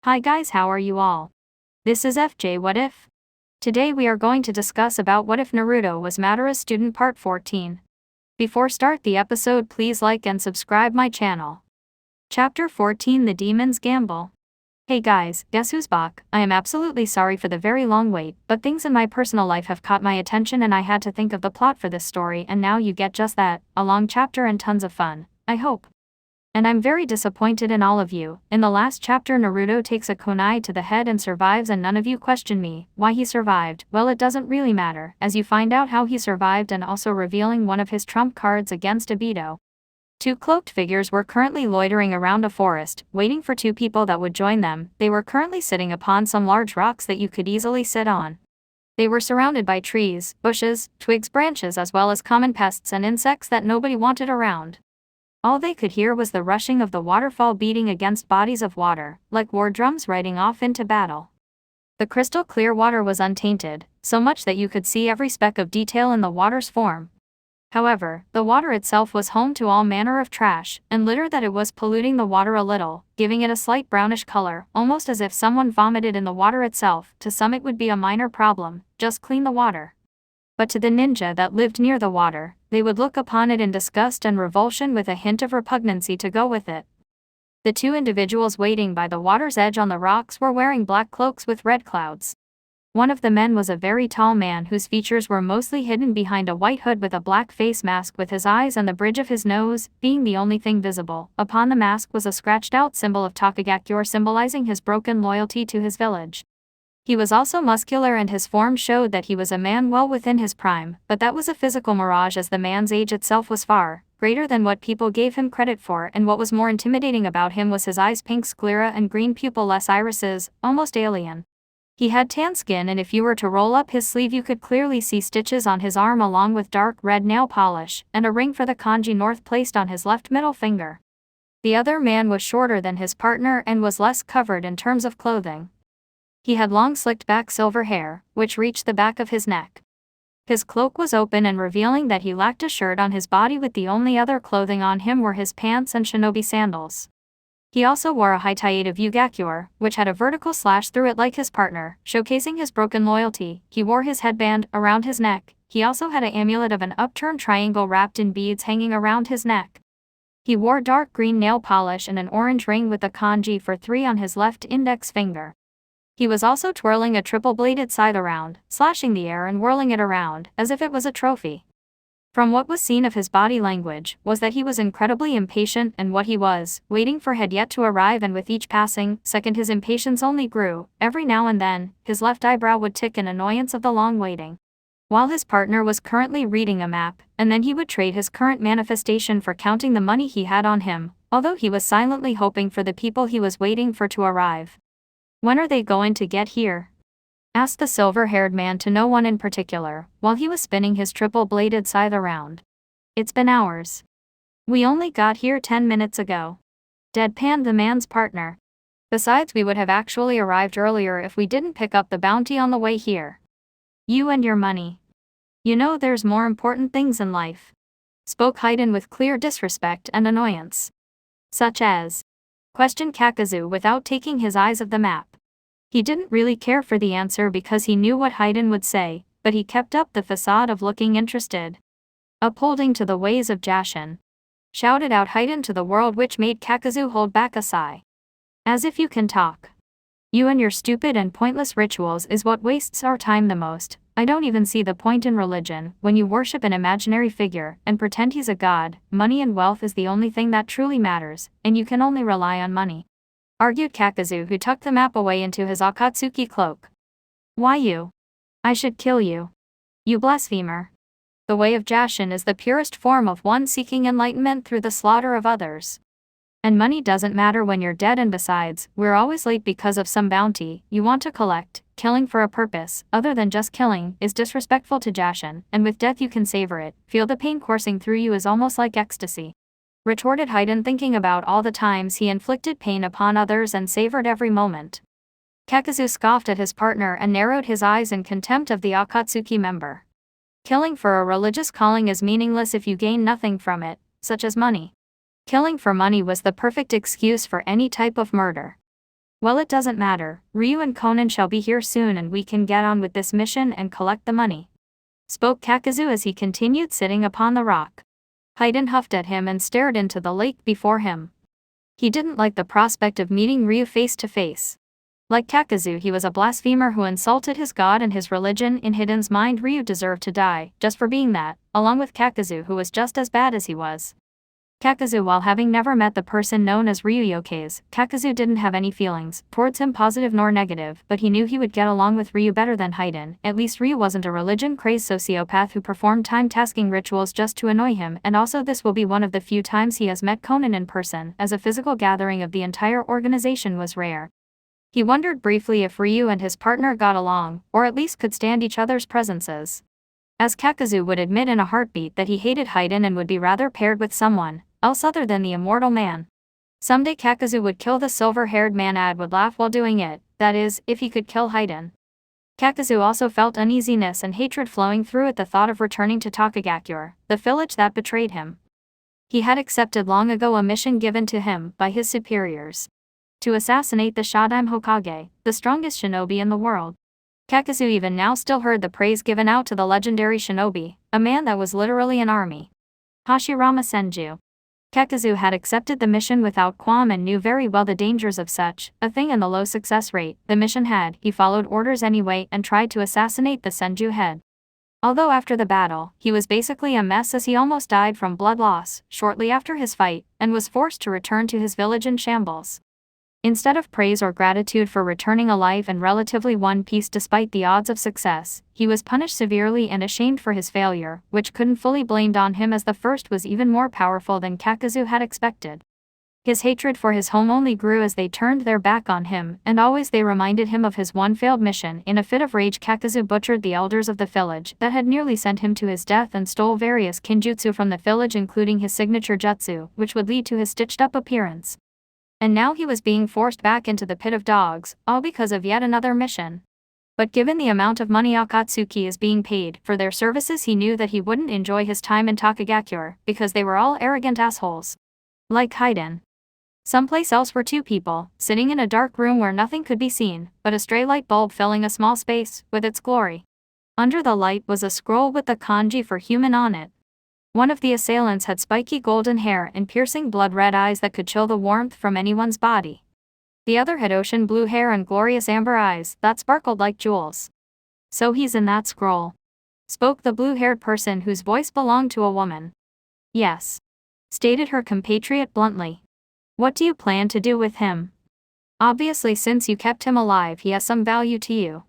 Hi guys, how are you all? This is FJ What If? Today we are going to discuss about what if Naruto was Madara's student part 14. Before start the episode, please like and subscribe my channel. Chapter 14, The Demon's Gamble. Hey guys, guess who's back? I am absolutely sorry for the very long wait, but things in my personal life have caught my attention and I had to think of the plot for this story, and now you get just that, a long chapter and tons of fun, I hope. And I'm very disappointed in all of you. In the last chapter, Naruto takes a kunai to the head and survives, and none of you question me why he survived. Well, it doesn't really matter, as you find out how he survived and also revealing one of his trump cards against Obito. Two cloaked figures were currently loitering around a forest, waiting for two people that would join them. They were currently sitting upon some large rocks that you could easily sit on. They were surrounded by trees, bushes, twigs, branches, as well as common pests and insects that nobody wanted around. All they could hear was the rushing of the waterfall beating against bodies of water, like war drums riding off into battle. The crystal clear water was untainted, so much that you could see every speck of detail in the water's form. However, the water itself was home to all manner of trash and litter that it was polluting the water a little, giving it a slight brownish color, almost as if someone vomited in the water itself. To some it would be a minor problem, just clean the water. But to the ninja that lived near the water, they would look upon it in disgust and revulsion with a hint of repugnancy to go with it. The two individuals waiting by the water's edge on the rocks were wearing black cloaks with red clouds. One of the men was a very tall man whose features were mostly hidden behind a white hood with a black face mask, with his eyes and the bridge of his nose being the only thing visible. Upon the mask was a scratched out symbol of Takagakure, symbolizing his broken loyalty to his village. He was also muscular and his form showed that he was a man well within his prime, but that was a physical mirage, as the man's age itself was far greater than what people gave him credit for, and what was more intimidating about him was his eyes, pink sclera and green pupil-less irises, almost alien. He had tan skin, and if you were to roll up his sleeve you could clearly see stitches on his arm, along with dark red nail polish, and a ring for the kanji north placed on his left middle finger. The other man was shorter than his partner and was less covered in terms of clothing. He had long slicked back silver hair, which reached the back of his neck. His cloak was open and revealing that he lacked a shirt on his body, with the only other clothing on him were his pants and shinobi sandals. He also wore a hitaite of Yugakure, which had a vertical slash through it like his partner, showcasing his broken loyalty. He wore his headband around his neck. He also had an amulet of an upturned triangle wrapped in beads hanging around his neck. He wore dark green nail polish and an orange ring with the kanji for 3 on his left index finger. He was also twirling a triple-bladed scythe around, slashing the air and whirling it around, as if it was a trophy. From what was seen of his body language, was that he was incredibly impatient, and what he was waiting for had yet to arrive, and with each passing second his impatience only grew. Every now and then, his left eyebrow would tick in annoyance of the long waiting. While his partner was currently reading a map, and then he would trade his current manifestation for counting the money he had on him, although he was silently hoping for the people he was waiting for to arrive. "When are they going to get here?" asked the silver-haired man to no one in particular, while he was spinning his triple-bladed scythe around. "It's been hours. We only got here 10 minutes ago," deadpanned the man's partner. "Besides, we would have actually arrived earlier if we didn't pick up the bounty on the way here. You and your money. You know there's more important things in life," spoke Haiden with clear disrespect and annoyance. "Such as?" questioned Kakazu without taking his eyes off the map. He didn't really care for the answer because he knew what Haiden would say, but he kept up the facade of looking interested. "Upholding to the ways of Jashin," shouted out Haiden to the world, which made Kakazu hold back a sigh. "As if you can talk. You and your stupid and pointless rituals is what wastes our time the most. I don't even see the point in religion when you worship an imaginary figure and pretend he's a god. Money and wealth is the only thing that truly matters, and you can only rely on money," argued Kakazu, who tucked the map away into his Akatsuki cloak. "Why you? I should kill you. You blasphemer. The way of Jashin is the purest form of one seeking enlightenment through the slaughter of others. And money doesn't matter when you're dead, and besides, we're always late because of some bounty you want to collect. Killing for a purpose other than just killing is disrespectful to Jashin, and with death you can savor it. Feel the pain coursing through you is almost like ecstasy," retorted Haiden, thinking about all the times he inflicted pain upon others and savored every moment. Kakazu scoffed at his partner and narrowed his eyes in contempt of the Akatsuki member. "Killing for a religious calling is meaningless if you gain nothing from it, such as money. Killing for money was the perfect excuse for any type of murder. Well, it doesn't matter, Ryu and Conan shall be here soon and we can get on with this mission and collect the money. Spoke Kakuzu as he continued sitting upon the rock. Haiden huffed at him and stared into the lake before him. He didn't like the prospect of meeting Ryu face to face. Like Kakuzu, he was a blasphemer who insulted his god and his religion. In Haiden's mind, Ryu deserved to die, just for being that, along with Kakuzu, who was just as bad as he was. Kakuzu, while having never met the person known as Ryu Yokaze, Kakuzu didn't have any feelings towards him, positive nor negative, but he knew he would get along with Ryu better than Haiden. At least Ryu wasn't a religion-crazed sociopath who performed time-tasking rituals just to annoy him, and also this will be one of the few times he has met Conan in person, as a physical gathering of the entire organization was rare. He wondered briefly if Ryu and his partner got along, or at least could stand each other's presences. As Kakuzu would admit in a heartbeat that he hated Haiden and would be rather paired with someone else other than the immortal man. Someday Kakuzu would kill the silver-haired man. Ad would laugh while doing it, that is, if he could kill Haiden. Kakuzu also felt uneasiness and hatred flowing through at the thought of returning to Takagakure, the village that betrayed him. He had accepted long ago a mission given to him by his superiors. To assassinate the Shadaime Hokage, the strongest shinobi in the world. Kakuzu even now still heard the praise given out to the legendary shinobi, a man that was literally an army. Hashirama Senju. Kakuzu had accepted the mission without qualm and knew very well the dangers of such a thing and the low success rate the mission had. He followed orders anyway and tried to assassinate the Senju head. Although after the battle, he was basically a mess as he almost died from blood loss shortly after his fight, and was forced to return to his village in shambles. Instead of praise or gratitude for returning alive and relatively one piece despite the odds of success, he was punished severely and ashamed for his failure, which couldn't fully blamed on him as the first was even more powerful than Kakuzu had expected. His hatred for his home only grew as they turned their back on him, and always they reminded him of his one failed mission. In a fit of rage, Kakuzu butchered the elders of the village that had nearly sent him to his death and stole various kinjutsu from the village, including his signature jutsu, which would lead to his stitched-up appearance. And now he was being forced back into the pit of dogs, all because of yet another mission. But given the amount of money Akatsuki is being paid for their services, he knew that he wouldn't enjoy his time in Takagakure, because they were all arrogant assholes. Like Haiden. Someplace else were two people, sitting in a dark room where nothing could be seen, but a stray light bulb filling a small space with its glory. Under the light was a scroll with the kanji for human on it. One of the assailants had spiky golden hair and piercing blood-red eyes that could chill the warmth from anyone's body. The other had ocean blue hair and glorious amber eyes that sparkled like jewels. So he's in that scroll. Spoke the blue-haired person whose voice belonged to a woman. Yes. Stated her compatriot bluntly. What do you plan to do with him? Obviously, since you kept him alive, he has some value to you.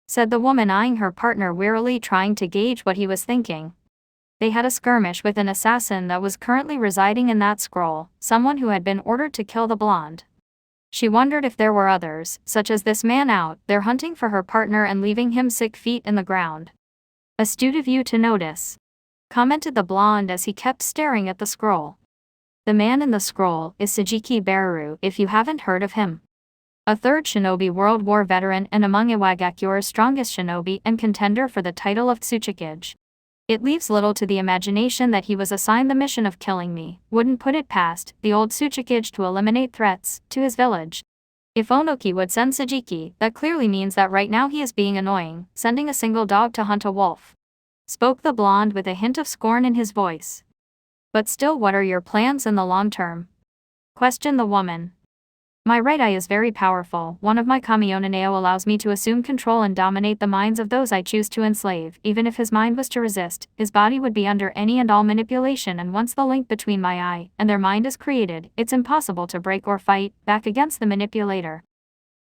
Said the woman, eyeing her partner wearily, trying to gauge what he was thinking. They had a skirmish with an assassin that was currently residing in that scroll, someone who had been ordered to kill the blonde. She wondered if there were others, such as this man out there hunting for her partner and leaving him 6 feet in the ground. Astute of you to notice. Commented the blonde as he kept staring at the scroll. The man in the scroll is Sajiki Bararu, if you haven't heard of him. A third shinobi World War veteran and among Iwagakure's strongest shinobi and contender for the title of Tsuchikage. It leaves little to the imagination that he was assigned the mission of killing me. Wouldn't put it past the old Tsuchikage to eliminate threats to his village. If Onoki would send Sajiki, that clearly means that right now he is being annoying, sending a single dog to hunt a wolf. Spoke the blonde with a hint of scorn in his voice. But still, what are your plans in the long term? Questioned the woman. My right eye is very powerful. One of my Kamionaneo allows me to assume control and dominate the minds of those I choose to enslave. Even if his mind was to resist, his body would be under any and all manipulation, and once the link between my eye and their mind is created, it's impossible to break or fight back against the manipulator.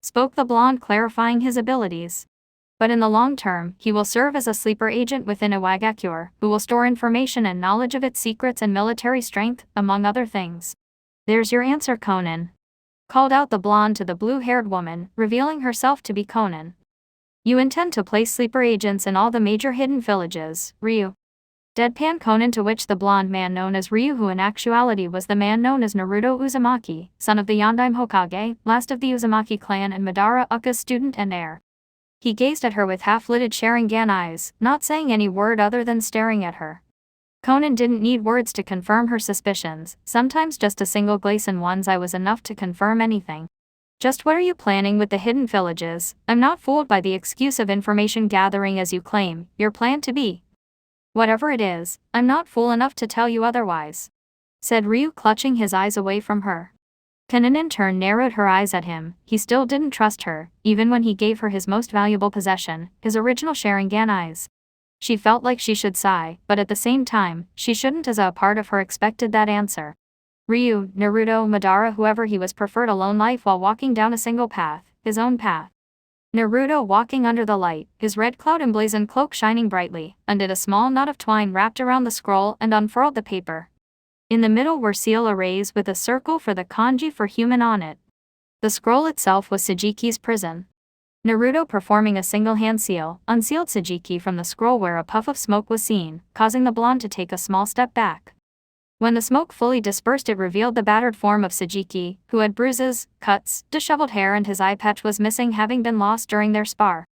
Spoke the blonde, clarifying his abilities. But in the long term, he will serve as a sleeper agent within Iwagakure, who will store information and knowledge of its secrets and military strength, among other things. There's your answer, Conan. Called out the blonde to the blue-haired woman, revealing herself to be Conan. You intend to place sleeper agents in all the major hidden villages, Ryu. Deadpan Conan, to which the blonde man known as Ryu, who in actuality was the man known as Naruto Uzumaki, son of the Yondaime Hokage, last of the Uzumaki clan and Madara Uka's student and heir. He gazed at her with half-lidded Sharingan eyes, not saying any word other than staring at her. Conan didn't need words to confirm her suspicions, sometimes just a single glaze in one's eye was enough to confirm anything. Just what are you planning with the hidden villages? I'm not fooled by the excuse of information gathering as you claim your plan to be. Whatever it is, I'm not fool enough to tell you otherwise," said Ryu, clutching his eyes away from her. Kanan in turn narrowed her eyes at him. He still didn't trust her, even when he gave her his most valuable possession, his original Sharingan eyes. She felt like she should sigh, but at the same time, she shouldn't, as a part of her expected that answer. Ryu, Naruto, Madara, whoever he was, preferred a lone life while walking down a single path, his own path. Naruto, walking under the light, his red cloud emblazoned cloak shining brightly, undid a small knot of twine wrapped around the scroll and unfurled the paper. In the middle were seal arrays with a circle for the kanji for human on it. The scroll itself was Sajiki's prison. Naruto, performing a single-hand seal, unsealed Sajiki from the scroll where a puff of smoke was seen, causing the blonde to take a small step back. When the smoke fully dispersed, it revealed the battered form of Sajiki, who had bruises, cuts, disheveled hair, and his eye patch was missing, having been lost during their spar.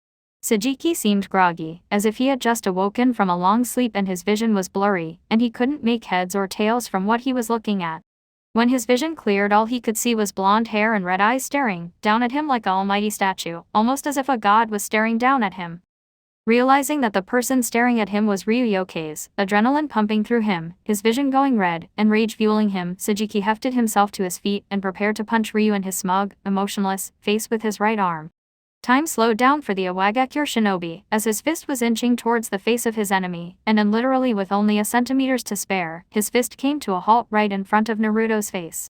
Sajiki seemed groggy, as if he had just awoken from a long sleep, and his vision was blurry, and he couldn't make heads or tails from what he was looking at. When his vision cleared, all he could see was blonde hair and red eyes staring down at him like an almighty statue, almost as if a god was staring down at him. Realizing that the person staring at him was Ryu Yosuke's, adrenaline pumping through him, his vision going red, and rage fueling him, Sajiki hefted himself to his feet and prepared to punch Ryu in his smug, emotionless face with his right arm. Time slowed down for the Iwagakure shinobi, as his fist was inching towards the face of his enemy, and then literally with only a centimeters to spare, his fist came to a halt right in front of Naruto's face.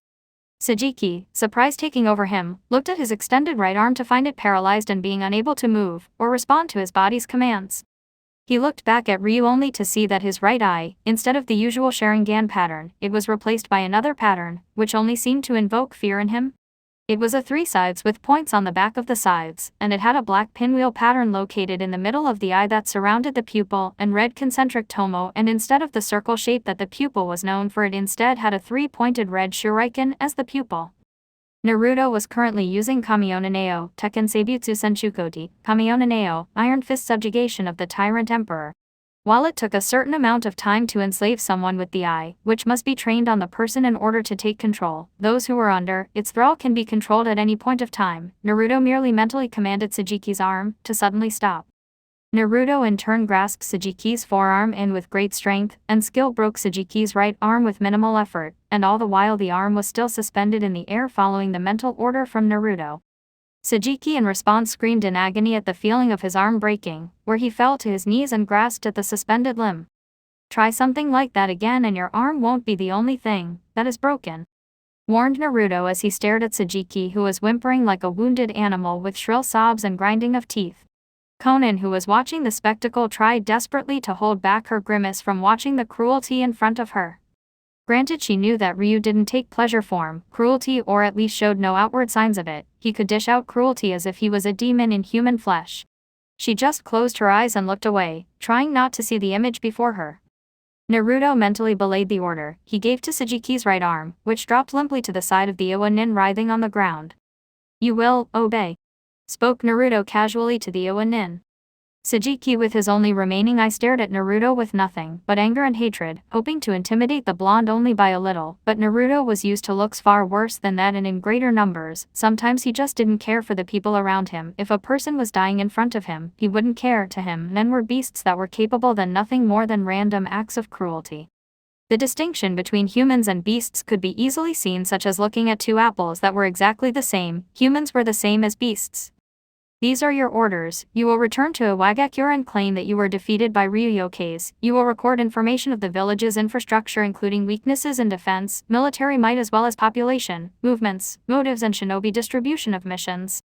Sajiki, surprise taking over him, looked at his extended right arm to find it paralyzed and being unable to move or respond to his body's commands. He looked back at Ryu only to see that his right eye, instead of the usual Sharingan pattern, it was replaced by another pattern, which only seemed to invoke fear in him. It was a three sides with points on the back of the sides, and it had a black pinwheel pattern located in the middle of the eye that surrounded the pupil, and red concentric tomo, and instead of the circle shape that the pupil was known for, it instead had a three-pointed red shuriken as the pupil. Naruto was currently using Kamiona Neo, Tekken Seibutsu Senshukoti, Kamiona Neo, Iron Fist subjugation of the Tyrant Emperor. While it took a certain amount of time to enslave someone with the eye, which must be trained on the person in order to take control, those who were under its thrall can be controlled at any point of time. Naruto merely mentally commanded Sajiki's arm to suddenly stop. Naruto in turn grasped Sajiki's forearm and with great strength and skill broke Sajiki's right arm with minimal effort, and all the while the arm was still suspended in the air following the mental order from Naruto. Sajiki in response screamed in agony at the feeling of his arm breaking, where he fell to his knees and grasped at the suspended limb. "Try something like that again and your arm won't be the only thing that is broken," warned Naruto as he stared at Sajiki, who was whimpering like a wounded animal with shrill sobs and grinding of teeth. Konan, who was watching the spectacle, tried desperately to hold back her grimace from watching the cruelty in front of her. Granted, she knew that Ryu didn't take pleasure from cruelty, or at least showed no outward signs of it. He could dish out cruelty as if he was a demon in human flesh. She just closed her eyes and looked away, trying not to see the image before her. Naruto mentally belayed the order he gave to Sajiki's right arm, which dropped limply to the side of the Iwa Nin writhing on the ground. "You will obey," spoke Naruto casually to the Iwa Nin. Sajiki, with his only remaining eye, stared at Naruto with nothing but anger and hatred, hoping to intimidate the blonde only by a little, but Naruto was used to looks far worse than that and in greater numbers. Sometimes he just didn't care for the people around him. If a person was dying in front of him, he wouldn't care. To him, men were beasts that were capable than nothing more than random acts of cruelty. The distinction between humans and beasts could be easily seen, such as looking at two apples that were exactly the same. Humans were the same as beasts. "These are your orders. You will return to Iwagakure and claim that you were defeated by Ryu Yosuke. You will record information of the village's infrastructure, including weaknesses in defense, military might, as well as population, movements, motives, and shinobi distribution of missions,"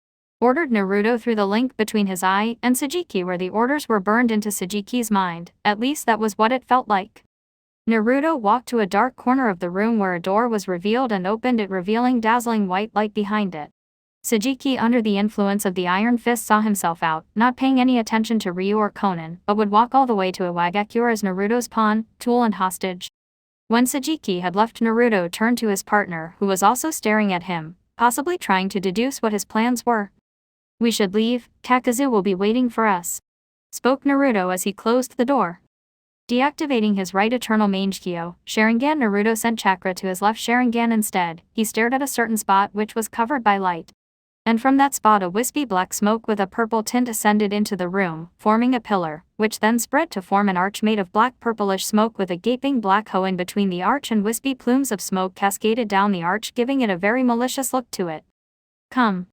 ordered Naruto through the link between his eye and Sajiki, where the orders were burned into Sajiki's mind. At least that was what it felt like. Naruto walked to a dark corner of the room where a door was revealed and opened it, revealing dazzling white light behind it. Sajiki, under the influence of the Iron Fist, saw himself out, not paying any attention to Ryu or Konan, but would walk all the way to Iwagakure as Naruto's pawn, tool, and hostage. When Sajiki had left, Naruto turned to his partner, who was also staring at him, possibly trying to deduce what his plans were. "We should leave. Kakazu will be waiting for us," spoke Naruto as he closed the door. Deactivating his right Eternal Mangekyo Sharingan, Naruto sent chakra to his left Sharingan instead. He stared at a certain spot which was covered by light. And from that spot a wispy black smoke with a purple tint ascended into the room, forming a pillar, which then spread to form an arch made of black purplish smoke with a gaping black hole in between the arch, and wispy plumes of smoke cascaded down the arch, giving it a very malicious look to it. "Come,"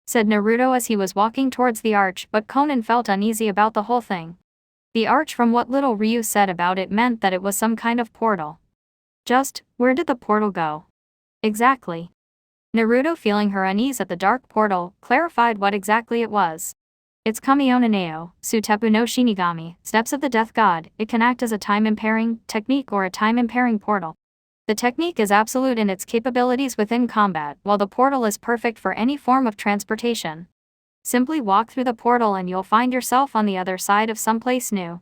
said Naruto as he was walking towards the arch, but Conan felt uneasy about the whole thing. The arch, from what little Ryu said about it, meant that it was some kind of portal. Just, where did the portal go? Exactly. Naruto, feeling her unease at the dark portal, clarified what exactly it was. It's Kamiona Neo, Sutepu no Shinigami, Steps of the Death God. It can act as a time-impairing technique or a time-impairing portal. The technique is absolute in its capabilities within combat, while the portal is perfect for any form of transportation. Simply walk through the portal and you'll find yourself on the other side of someplace new.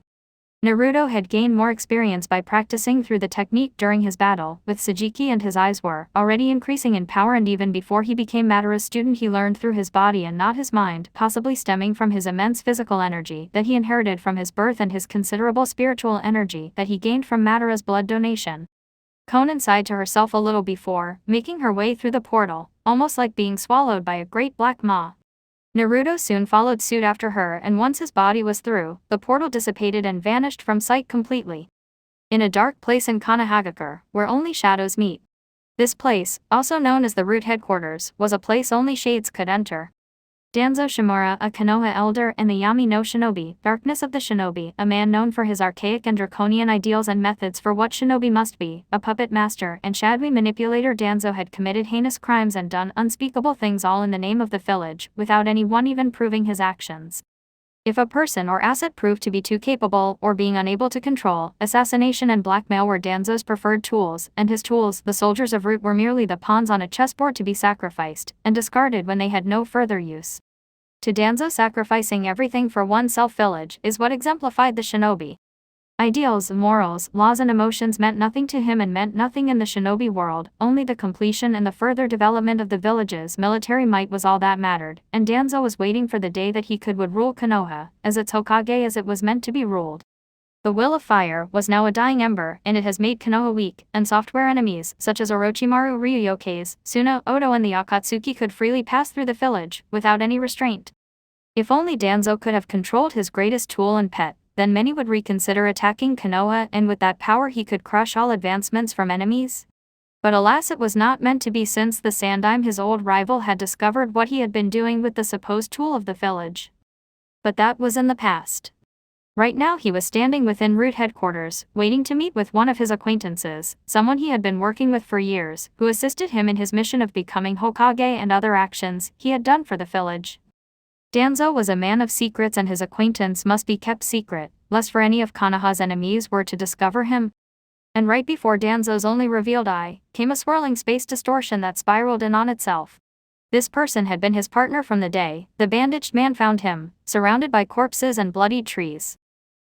Naruto had gained more experience by practicing through the technique during his battle with Sajiki, and his eyes were already increasing in power, and even before he became Madara's student he learned through his body and not his mind, possibly stemming from his immense physical energy that he inherited from his birth and his considerable spiritual energy that he gained from Madara's blood donation. Conan sighed to herself a little before making her way through the portal, almost like being swallowed by a great black maw. Naruto soon followed suit after her, and once his body was through, the portal dissipated and vanished from sight completely. In a dark place in Konohagakure, where only shadows meet. This place, also known as the Root Headquarters, was a place only shades could enter. Danzo Shimura, a Konoha elder, and the Yami no Shinobi, Darkness of the Shinobi, a man known for his archaic and draconian ideals and methods for what shinobi must be, a puppet master and shadowy manipulator. Danzo had committed heinous crimes and done unspeakable things, all in the name of the village, without anyone even proving his actions. If a person or asset proved to be too capable or being unable to control, assassination and blackmail were Danzo's preferred tools, and his tools, the soldiers of Root, were merely the pawns on a chessboard to be sacrificed and discarded when they had no further use. To Danzo, sacrificing everything for one self-village is what exemplified the shinobi. Ideals, morals, laws and emotions meant nothing to him and meant nothing in the shinobi world. Only the completion and the further development of the village's military might was all that mattered, and Danzo was waiting for the day that he would rule Konoha, as its Hokage as it was meant to be ruled. The will of fire was now a dying ember, and it has made Konoha weak, and software enemies, such as Orochimaru, Ryuyoke's, Suna, Oto and the Akatsuki could freely pass through the village, without any restraint. If only Danzo could have controlled his greatest tool and pet, then many would reconsider attacking Konoha, and with that power he could crush all advancements from enemies. But alas, it was not meant to be, since the Sandaime, his old rival, had discovered what he had been doing with the supposed tool of the village. But that was in the past. Right now he was standing within Root Headquarters, waiting to meet with one of his acquaintances, someone he had been working with for years, who assisted him in his mission of becoming Hokage and other actions he had done for the village. Danzo was a man of secrets, and his acquaintance must be kept secret, lest for any of Konoha's enemies were to discover him. And right before Danzo's only revealed eye, came a swirling space distortion that spiraled in on itself. This person had been his partner from the day the bandaged man found him, surrounded by corpses and bloodied trees.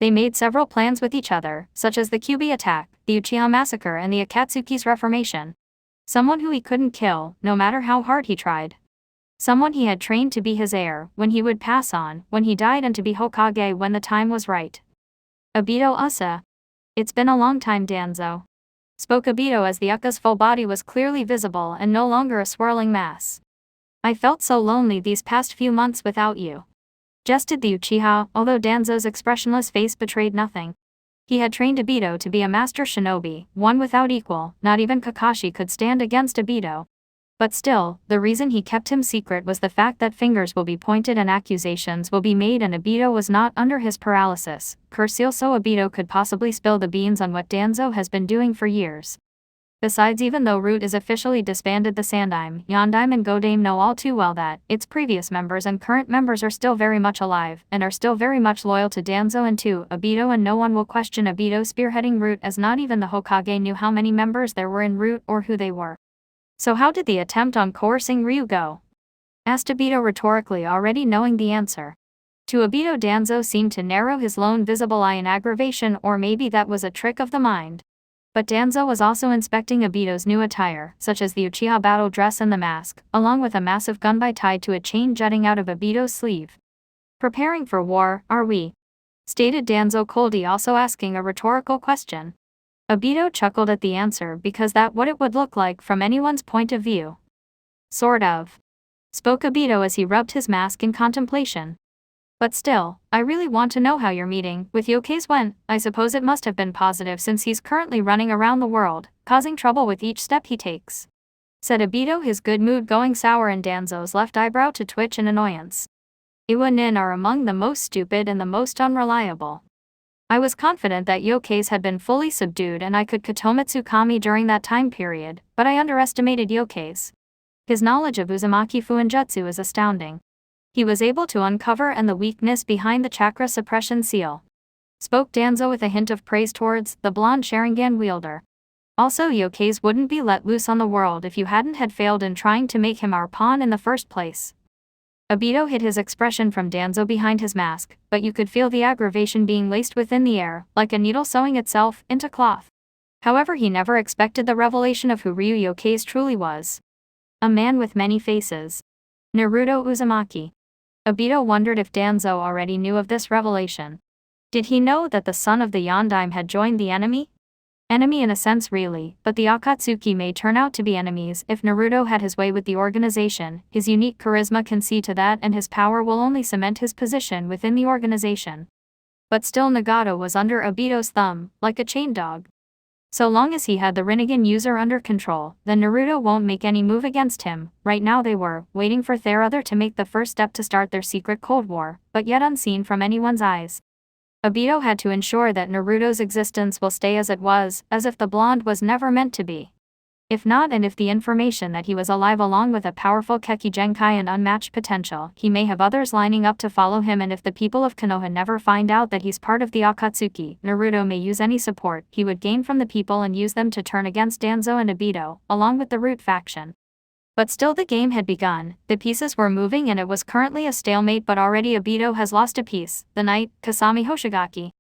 They made several plans with each other, such as the Kyuubi attack, the Uchiha massacre and the Akatsuki's reformation. Someone who he couldn't kill, no matter how hard he tried. Someone he had trained to be his heir when he would pass on, when he died, and to be Hokage when the time was right. Obito Usa. It's been a long time, Danzo. Spoke Obito as the Uka's full body was clearly visible and no longer a swirling mass. I felt so lonely these past few months without you. Jested the Uchiha, although Danzo's expressionless face betrayed nothing. He had trained Obito to be a master shinobi, one without equal. Not even Kakashi could stand against Obito. But still, the reason he kept him secret was the fact that fingers will be pointed and accusations will be made, and Obito was not under his paralysis curse, so Obito could possibly spill the beans on what Danzo has been doing for years. Besides, even though Root is officially disbanded, the Sandaime, Yondaime and Godaime know all too well that its previous members and current members are still very much alive, and are still very much loyal to Danzo and to Obito, and no one will question Obito spearheading Root, as not even the Hokage knew how many members there were in Root or who they were. So how did the attempt on coercing Ryu go? Asked Obito rhetorically, already knowing the answer. To Obito, Danzo seemed to narrow his lone visible eye in aggravation, or maybe that was a trick of the mind. But Danzo was also inspecting Obito's new attire, such as the Uchiha battle dress and the mask, along with a massive gunbai tied to a chain jutting out of Obito's sleeve. Preparing for war, are we? Stated Danzo coldly, also asking a rhetorical question. Obito chuckled at the answer, because that's what it would look like from anyone's point of view. Sort of. spoke Obito as he rubbed his mask in contemplation. But still, I really want to know how your meeting with Yosuke went. I suppose it must have been positive since he's currently running around the world, causing trouble with each step he takes," said Obito, his good mood going sour and Danzo's left eyebrow to twitch in annoyance. "Iwa Nin are among the most stupid and the most unreliable. I was confident that Yosuke had been fully subdued and I could Kotomitsu Kami during that time period, but I underestimated Yosuke. His knowledge of Uzumaki Fuinjutsu is astounding. He was able to uncover the weakness behind the chakra suppression seal," spoke Danzo with a hint of praise towards the blonde Sharingan wielder. "Also, Yosuke wouldn't be let loose on the world if you hadn't had failed in trying to make him our pawn in the first place." Obito hid his expression from Danzo behind his mask, but you could feel the aggravation being laced within the air, like a needle sewing itself into cloth. However, he never expected the revelation of who Ryu Yosuke truly was. A man with many faces. Naruto Uzumaki. Obito wondered if Danzo already knew of this revelation. Did he know that the son of the Yondaime had joined the enemy? Enemy in a sense really, but the Akatsuki may turn out to be enemies if Naruto had his way with the organization. His unique charisma can see to that and his power will only cement his position within the organization. But still Nagato was under Obito's thumb, like a chained dog. So long as he had the Rinnegan user under control, then Naruto won't make any move against him. Right now they were waiting for their other to make the first step to start their secret Cold War, but yet unseen from anyone's eyes. Obito had to ensure that Naruto's existence will stay as it was, as if the blonde was never meant to be. If not, and if the information that he was alive along with a powerful Keki Genkai and unmatched potential, he may have others lining up to follow him, and if the people of Konoha never find out that he's part of the Akatsuki, Naruto may use any support he would gain from the people and use them to turn against Danzo and Obito, along with the Root faction. But still the game had begun, the pieces were moving and it was currently a stalemate, but already Obito has lost a piece, the knight, Kasami Hoshigaki.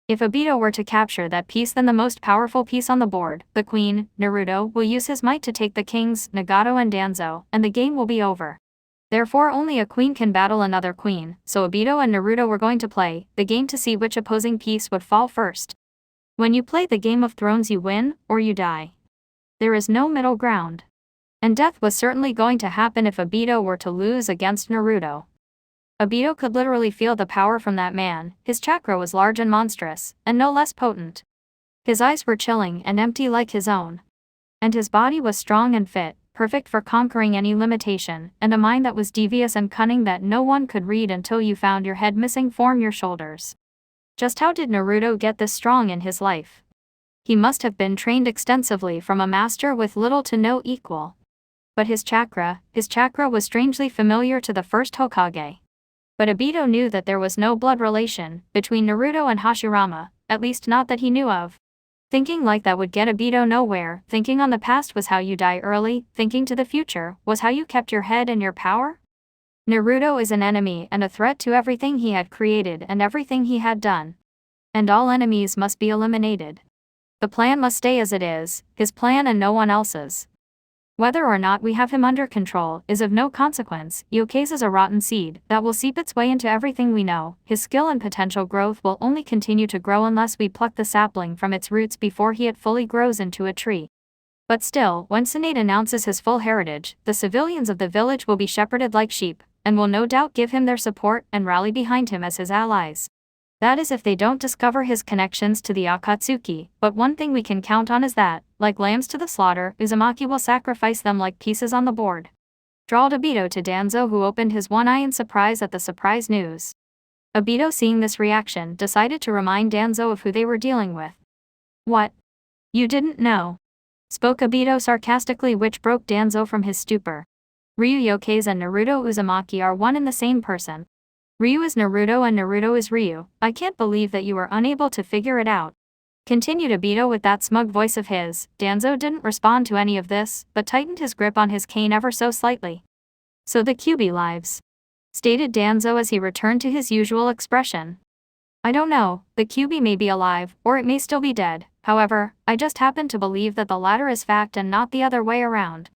If Obito were to capture that piece, then the most powerful piece on the board, the queen, Naruto, will use his might to take the kings, Nagato and Danzo, and the game will be over. Therefore only a queen can battle another queen, so Obito and Naruto were going to play the game to see which opposing piece would fall first. When you play the Game of Thrones, you win, or you die. There is no middle ground. And death was certainly going to happen if Obito were to lose against Naruto. Obito could literally feel the power from that man. His chakra was large and monstrous, and no less potent. His eyes were chilling and empty like his own. And his body was strong and fit, perfect for conquering any limitation, and a mind that was devious and cunning that no one could read until you found your head missing from your shoulders. Just how did Naruto get this strong in his life? He must have been trained extensively from a master with little to no equal. But his chakra was strangely familiar to the first Hokage. But Obito knew that there was no blood relation between Naruto and Hashirama, at least not that he knew of. Thinking like that would get Obito nowhere. Thinking on the past was how you die early, thinking to the future was how you kept your head and your power. Naruto is an enemy and a threat to everything he had created and everything he had done. And all enemies must be eliminated. The plan must stay as it is, his plan and no one else's. Whether or not we have him under control is of no consequence. Yosuke is a rotten seed that will seep its way into everything we know. His skill and potential growth will only continue to grow unless we pluck the sapling from its roots before it fully grows into a tree. But still, when Tsunade announces his full heritage, the civilians of the village will be shepherded like sheep, and will no doubt give him their support and rally behind him as his allies. That is if they don't discover his connections to the Akatsuki, but one thing we can count on is that, like lambs to the slaughter, Uzumaki will sacrifice them like pieces on the board. Drawled Obito to Danzo, who opened his one eye in surprise at the surprise news. Obito, seeing this reaction, decided to remind Danzo of who they were dealing with. "What? You didn't know?" spoke Obito sarcastically, which broke Danzo from his stupor. Ryu Yosuke and Naruto Uzumaki are one and the same person. Ryu is Naruto and Naruto is Ryu. I can't believe that you were unable to figure it out," continued Obito with that smug voice of his. Danzo didn't respond to any of this, but tightened his grip on his cane ever so slightly. "So the Kyuubi lives," stated Danzo as he returned to his usual expression. "I don't know, the Kyuubi may be alive, or it may still be dead. However, I just happen to believe that the latter is fact and not the other way around.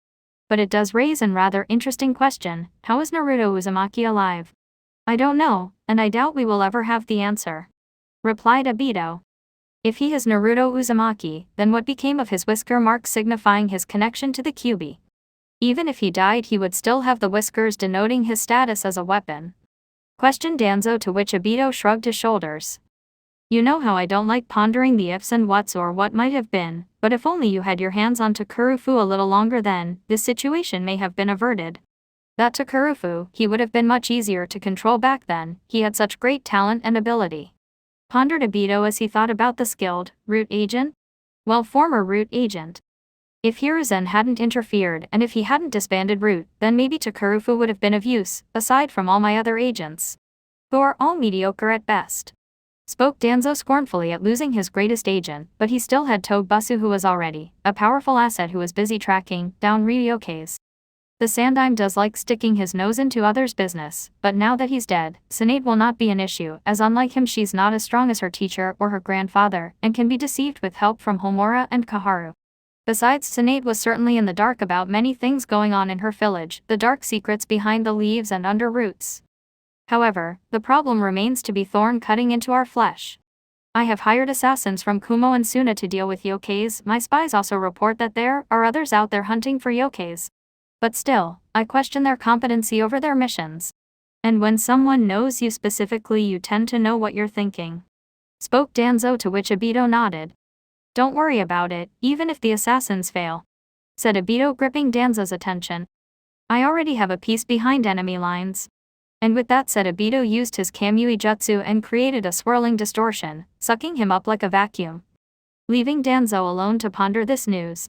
But it does raise a rather interesting question: how is Naruto Uzumaki alive?" "I don't know, and I doubt we will ever have the answer," replied Obito. "If he is Naruto Uzumaki, then what became of his whisker marks signifying his connection to the Kyuubi?" Even if he died, he would still have the whiskers denoting his status as a weapon. Questioned Danzo, to which Obito shrugged his shoulders. You know how I don't like pondering the ifs and whats or what might have been, but if only you had your hands on Takurufu a little longer, then this situation may have been averted. That Takurufu, he would have been much easier to control back then, he had such great talent and ability. Pondered Obito as he thought about the skilled root agent? Well, former root agent. If Hiruzen hadn't interfered and if he hadn't disbanded Root, then maybe Takurufu would have been of use, aside from all my other agents, who are all mediocre at best. Spoke Danzo scornfully at losing his greatest agent, but he still had Togebusu, who was already a powerful asset who was busy tracking down Ryukyu's. The Sandime does like sticking his nose into others' business, but now that he's dead, Tsunade will not be an issue, as unlike him she's not as strong as her teacher or her grandfather, and can be deceived with help from Homura and Kaharu. Besides, Tsunade was certainly in the dark about many things going on in her village, the dark secrets behind the leaves and under roots. However, the problem remains to be thorn cutting into our flesh. I have hired assassins from Kumo and Suna to deal with yokais. My spies also report that there are others out there hunting for yokais. But still, I question their competency over their missions. And when someone knows you specifically, you tend to know what you're thinking. Spoke Danzo, to which Obito nodded. Don't worry about it, even if the assassins fail, said Obito, gripping Danzo's attention. I already have a piece behind enemy lines. And with that said, Obito used his Kamui Jutsu and created a swirling distortion, sucking him up like a vacuum. Leaving Danzo alone to ponder this news.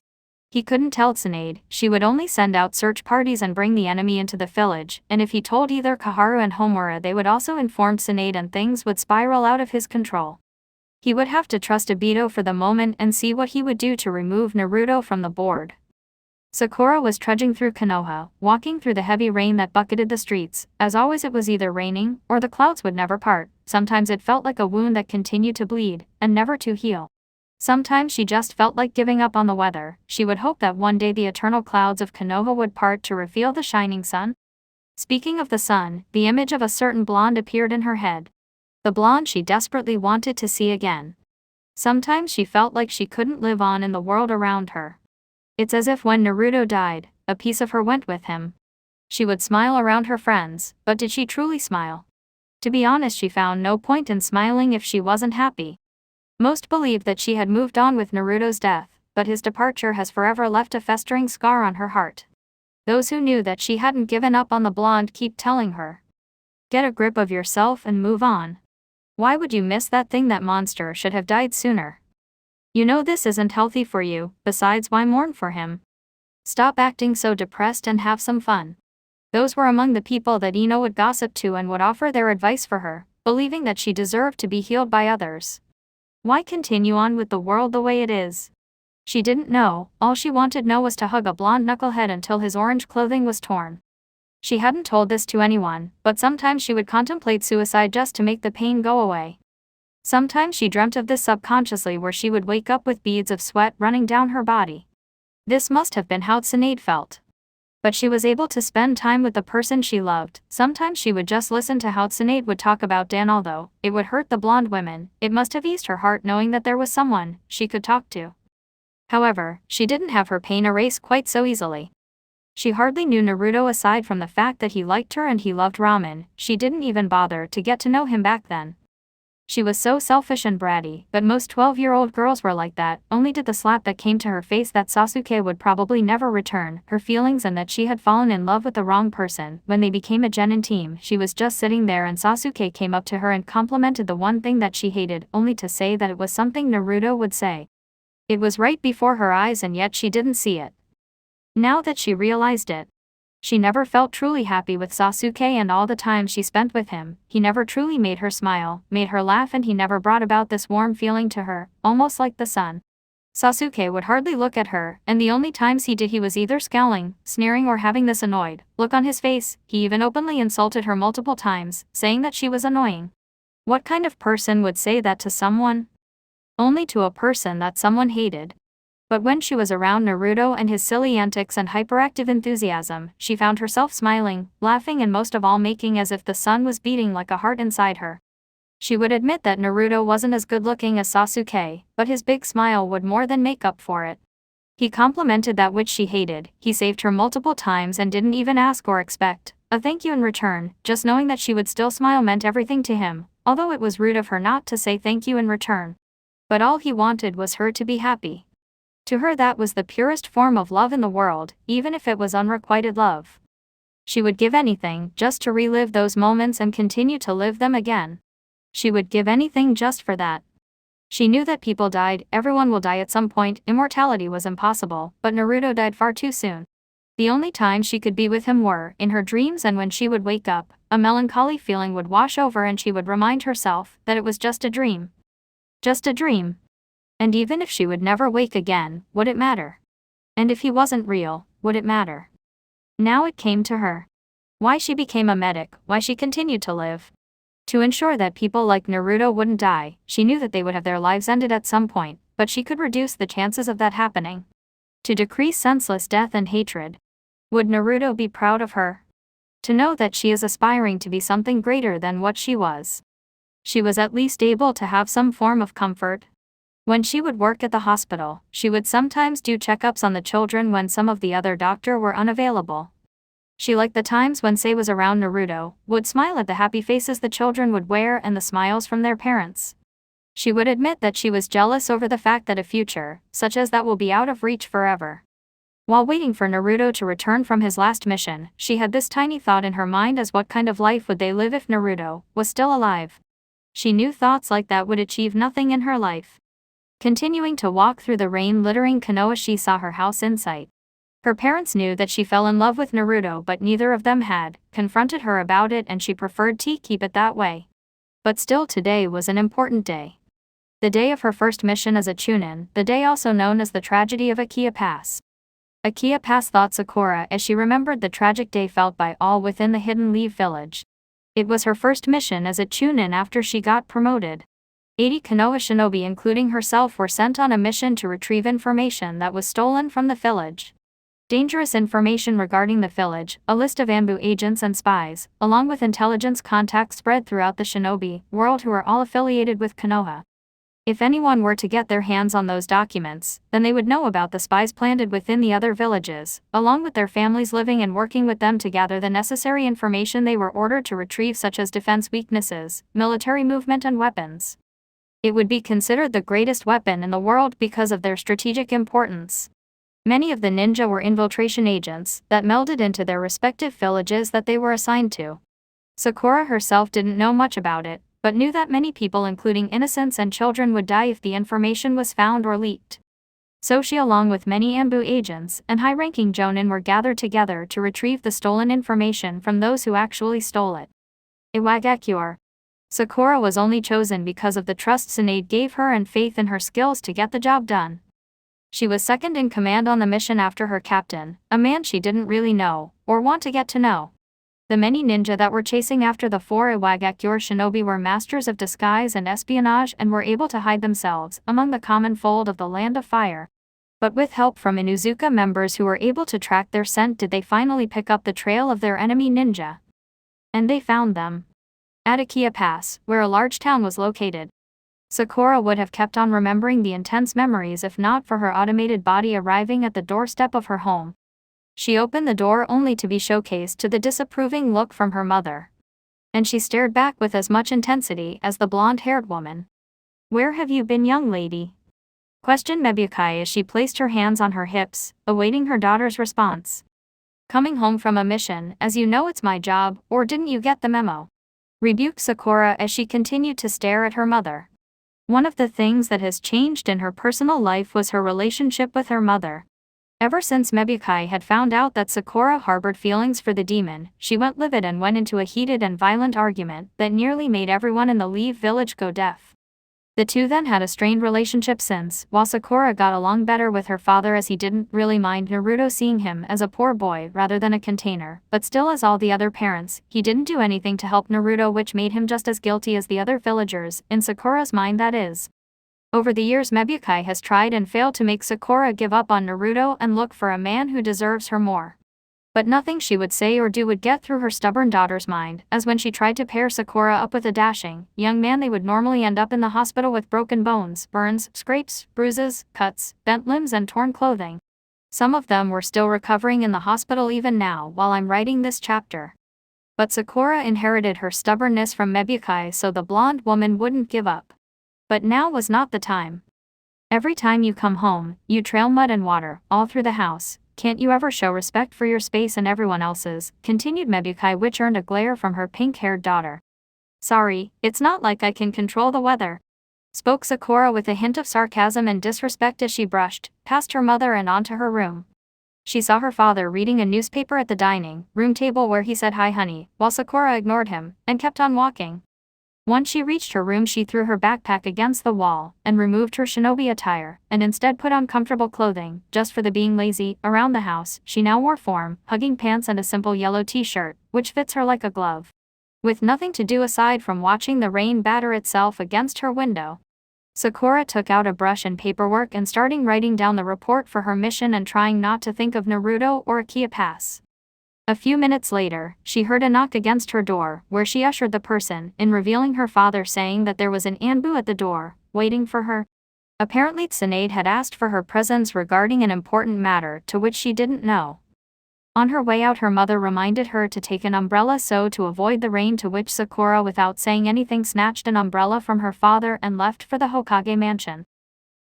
He couldn't tell Tsunade, she would only send out search parties and bring the enemy into the village, and if he told either Kaharu and Homura, they would also inform Tsunade and things would spiral out of his control. He would have to trust Obito for the moment and see what he would do to remove Naruto from the board. Sakura was trudging through Konoha, walking through the heavy rain that bucketed the streets. As always, it was either raining, or the clouds would never part. Sometimes it felt like a wound that continued to bleed, and never to heal. Sometimes she just felt like giving up on the weather. She would hope that one day the eternal clouds of Konoha would part to reveal the shining sun. Speaking of the sun, the image of a certain blonde appeared in her head. The blonde she desperately wanted to see again. Sometimes she felt like she couldn't live on in the world around her. It's as if when Naruto died, a piece of her went with him. She would smile around her friends, but did she truly smile? To be honest, she found no point in smiling if she wasn't happy. Most believed that she had moved on with Naruto's death, but his departure has forever left a festering scar on her heart. Those who knew that she hadn't given up on the blonde keep telling her, get a grip of yourself and move on. Why would you miss that thing? That monster should have died sooner. You know this isn't healthy for you, besides why mourn for him? Stop acting so depressed and have some fun. Those were among the people that Ino would gossip to and would offer their advice for her, believing that she deserved to be healed by others. Why continue on with the world the way it is? She didn't know, all she wanted to know was to hug a blonde knucklehead until his orange clothing was torn. She hadn't told this to anyone, but sometimes she would contemplate suicide just to make the pain go away. Sometimes she dreamt of this subconsciously, where she would wake up with beads of sweat running down her body. This must have been how Tsunade felt. But she was able to spend time with the person she loved. Sometimes she would just listen to how Tsunade would talk about Dan. Although it would hurt the blonde women, it must have eased her heart knowing that there was someone she could talk to. However, she didn't have her pain erased quite so easily. She hardly knew Naruto aside from the fact that he liked her and he loved ramen. She didn't even bother to get to know him back then. She was so selfish and bratty, but most 12-year-old girls were like that. Only did the slap that came to her face that Sasuke would probably never return, her feelings and that she had fallen in love with the wrong person. When they became a genin team, she was just sitting there and Sasuke came up to her and complimented the one thing that she hated, only to say that it was something Naruto would say. It was right before her eyes and yet she didn't see it. Now that she realized it, she never felt truly happy with Sasuke, and all the time she spent with him, he never truly made her smile, made her laugh, and he never brought about this warm feeling to her, almost like the sun. Sasuke would hardly look at her, and the only times he did he was either scowling, sneering, or having this annoyed look on his face. He even openly insulted her multiple times, saying that she was annoying. What kind of person would say that to someone? Only to a person that someone hated. But when she was around Naruto and his silly antics and hyperactive enthusiasm, she found herself smiling, laughing, and most of all making as if the sun was beating like a heart inside her. She would admit that Naruto wasn't as good looking as Sasuke, but his big smile would more than make up for it. He complimented that which she hated, he saved her multiple times and didn't even ask or expect a thank you in return, just knowing that she would still smile meant everything to him, although it was rude of her not to say thank you in return. But all he wanted was her to be happy. To her that was the purest form of love in the world, even if it was unrequited love. She would give anything just to relive those moments and continue to live them again. She would give anything just for that. She knew that people died, everyone will die at some point, immortality was impossible, but Naruto died far too soon. The only time she could be with him were in her dreams, and when she would wake up, a melancholy feeling would wash over and she would remind herself that it was just a dream. Just a dream. And even if she would never wake again, would it matter? And if he wasn't real, would it matter? Now it came to her. Why she became a medic, why she continued to live. To ensure that people like Naruto wouldn't die, she knew that they would have their lives ended at some point, but she could reduce the chances of that happening. To decrease senseless death and hatred. Would Naruto be proud of her? To know that she is aspiring to be something greater than what she was. She was at least able to have some form of comfort. When she would work at the hospital, she would sometimes do checkups on the children when some of the other doctors were unavailable. She liked the times when Sei was around Naruto, would smile at the happy faces the children would wear and the smiles from their parents. She would admit that she was jealous over the fact that a future, such as that, will be out of reach forever. While waiting for Naruto to return from his last mission, she had this tiny thought in her mind: as what kind of life would they live if Naruto was still alive? She knew thoughts like that would achieve nothing in her life. Continuing to walk through the rain-littering Konoha, she saw her house in sight. Her parents knew that she fell in love with Naruto, but neither of them had confronted her about it, and she preferred to keep it that way. But still, today was an important day. The day of her first mission as a Chunin, the day also known as the tragedy of Akiya Pass. Akiya Pass, thought Sakura as she remembered the tragic day felt by all within the Hidden Leaf village. It was her first mission as a Chunin after she got promoted. 80 Konoha shinobi including herself were sent on a mission to retrieve information that was stolen from the village. Dangerous information regarding the village, a list of Anbu agents and spies, along with intelligence contacts spread throughout the shinobi world who are all affiliated with Konoha. If anyone were to get their hands on those documents, then they would know about the spies planted within the other villages, along with their families living and working with them to gather the necessary information they were ordered to retrieve, such as defense weaknesses, military movement and weapons. It would be considered the greatest weapon in the world because of their strategic importance. Many of the ninja were infiltration agents that melded into their respective villages that they were assigned to. Sakura herself didn't know much about it, but knew that many people including innocents and children would die if the information was found or leaked. So she, along with many Anbu agents and high-ranking jonin, were gathered together to retrieve the stolen information from those who actually stole it. Iwagakure. Sakura was only chosen because of the trust Tsunade gave her and faith in her skills to get the job done. She was second in command on the mission after her captain, a man she didn't really know or want to get to know. The many ninja that were chasing after the 4 Iwagakure shinobi were masters of disguise and espionage and were able to hide themselves among the common fold of the Land of Fire. But with help from Inuzuka members who were able to track their scent, did they finally pick up the trail of their enemy ninja. And they found them. At Akiya Pass, where a large town was located. Sakura would have kept on remembering the intense memories if not for her automated body arriving at the doorstep of her home. She opened the door only to be showcased to the disapproving look from her mother. And she stared back with as much intensity as the blonde-haired woman. "Where have you been, young lady?" questioned Mebukai as she placed her hands on her hips, awaiting her daughter's response. "Coming home from a mission, as you know it's my job, or didn't you get the memo?" rebuked Sakura as she continued to stare at her mother. One of the things that has changed in her personal life was her relationship with her mother. Ever since Mebukai had found out that Sakura harbored feelings for the demon, she went livid and went into a heated and violent argument that nearly made everyone in the Leaf village go deaf. The two then had a strained relationship since, while Sakura got along better with her father as he didn't really mind Naruto seeing him as a poor boy rather than a container, but still, as all the other parents, he didn't do anything to help Naruto, which made him just as guilty as the other villagers, in Sakura's mind that is. Over the years, Mebukai has tried and failed to make Sakura give up on Naruto and look for a man who deserves her more. But nothing she would say or do would get through her stubborn daughter's mind, as when she tried to pair Sakura up with a dashing young man, they would normally end up in the hospital with broken bones, burns, scrapes, bruises, cuts, bent limbs and torn clothing. Some of them were still recovering in the hospital even now while I'm writing this chapter. But Sakura inherited her stubbornness from Mebukai, so the blonde woman wouldn't give up. But now was not the time. Every time you come home, you trail mud and water all through the house. Can't you ever show respect for your space and everyone else's? Continued Mebukai, which earned a glare from her pink-haired daughter. Sorry, it's not like I can control the weather, spoke Sakura with a hint of sarcasm and disrespect as she brushed past her mother and onto her room. She saw her father reading a newspaper at the dining room table where he said hi honey, while Sakura ignored him and kept on walking. Once she reached her room, she threw her backpack against the wall and removed her shinobi attire and instead put on comfortable clothing just for the being lazy. Around the house, she now wore form-hugging pants and a simple yellow t-shirt, which fits her like a glove. With nothing to do aside from watching the rain batter itself against her window, Sakura took out a brush and paperwork and started writing down the report for her mission and trying not to think of Naruto or a Kia pass. A few minutes later, she heard a knock against her door, where she ushered the person in, revealing her father, saying that there was an Anbu at the door, waiting for her. Apparently Tsunade had asked for her presence regarding an important matter to which she didn't know. On her way out, her mother reminded her to take an umbrella so to avoid the rain, to which Sakura, without saying anything, snatched an umbrella from her father and left for the Hokage mansion.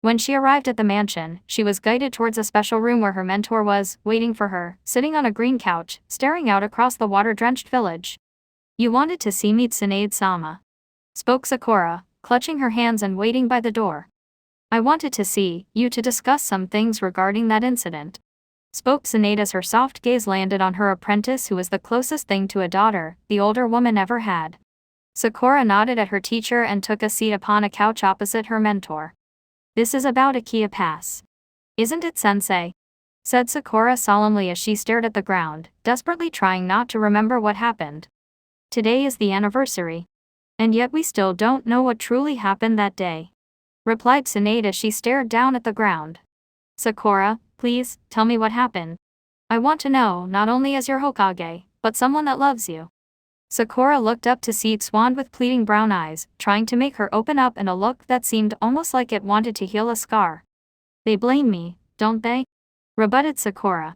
When she arrived at the mansion, she was guided towards a special room where her mentor was waiting for her, sitting on a green couch, staring out across the water-drenched village. You wanted to see me, Tsunade-sama, spoke Sakura, clutching her hands and waiting by the door. I wanted to see you to discuss some things regarding that incident, spoke Tsunade as her soft gaze landed on her apprentice, who was the closest thing to a daughter the older woman ever had. Sakura nodded at her teacher and took a seat upon a couch opposite her mentor. This is about a Kia pass, isn't it, sensei? Said Sakura solemnly as she stared at the ground, desperately trying not to remember what happened. Today is the anniversary, and yet we still don't know what truly happened that day, replied Tsunade as she stared down at the ground. Sakura, please, tell me what happened. I want to know, not only as your Hokage, but someone that loves you. Sakura looked up to see Swan with pleading brown eyes, trying to make her open up in a look that seemed almost like it wanted to heal a scar. They blame me, don't they? Rebutted Sakura.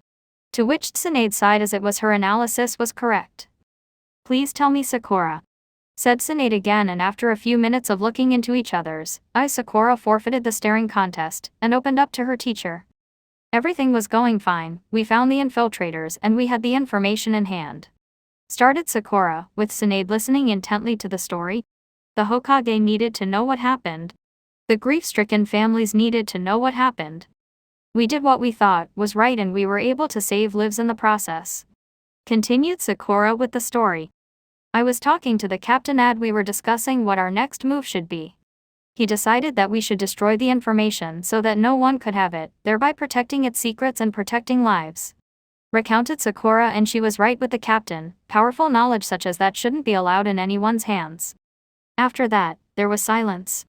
To which Tsunade sighed, as it was her analysis was correct. Please tell me, Sakura, said Tsunade again, and after a few minutes of looking into each other's eyes, Sakura forfeited the staring contest and opened up to her teacher. Everything was going fine, we found the infiltrators and we had the information in hand, started Sakura, with Tsunade listening intently to the story. The Hokage needed to know what happened. The grief-stricken families needed to know what happened. We did what we thought was right and we were able to save lives in the process, continued Sakura with the story. I was talking to the captain and we were discussing what our next move should be. He decided that we should destroy the information so that no one could have it, thereby protecting its secrets and protecting lives, recounted Sakura, and she was right with the captain. Powerful knowledge such as that shouldn't be allowed in anyone's hands. After that, there was silence.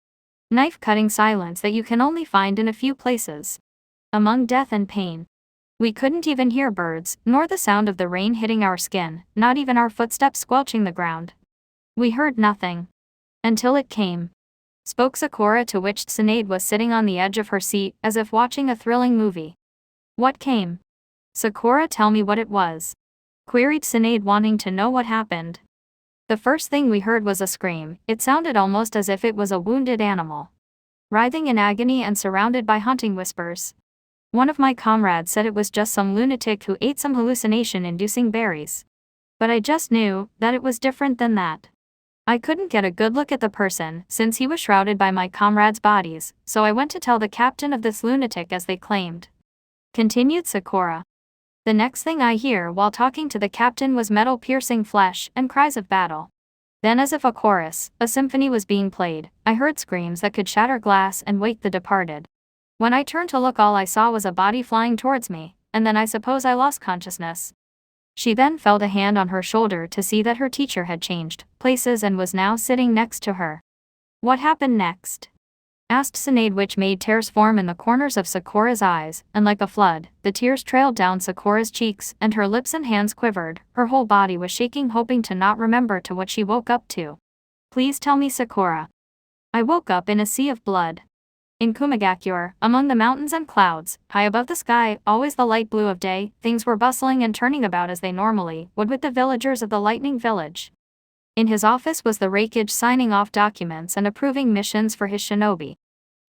Knife-cutting silence that you can only find in a few places. Among death and pain. We couldn't even hear birds, nor the sound of the rain hitting our skin, not even our footsteps squelching the ground. We heard nothing. Until it came, spoke Sakura, to which Tsunade was sitting on the edge of her seat, as if watching a thrilling movie. What came? Sakura, tell me what it was, queried Tsunade, wanting to know what happened. The first thing we heard was a scream. It sounded almost as if it was a wounded animal, writhing in agony and surrounded by haunting whispers. One of my comrades said it was just some lunatic who ate some hallucination-inducing berries. But I just knew that it was different than that. I couldn't get a good look at the person, since he was shrouded by my comrades' bodies, so I went to tell the captain of this lunatic, as they claimed, continued Sakura. The next thing I hear while talking to the captain was metal-piercing flesh and cries of battle. Then, as if a chorus, a symphony was being played, I heard screams that could shatter glass and wake the departed. When I turned to look, all I saw was a body flying towards me, and then I suppose I lost consciousness. She then felt a hand on her shoulder to see that her teacher had changed places and was now sitting next to her. What happened next? Asked Tsunade, which made tears form in the corners of Sakura's eyes, and like a flood, the tears trailed down Sakura's cheeks, and her lips and hands quivered. Her whole body was shaking, hoping to not remember to what she woke up to. Please tell me, Sakura. I woke up in a sea of blood. In Kumagakure, among the mountains and clouds, high above the sky, always the light blue of day, things were bustling and turning about as they normally would with the villagers of the Lightning Village. In his office was the Raikage signing off documents and approving missions for his shinobi.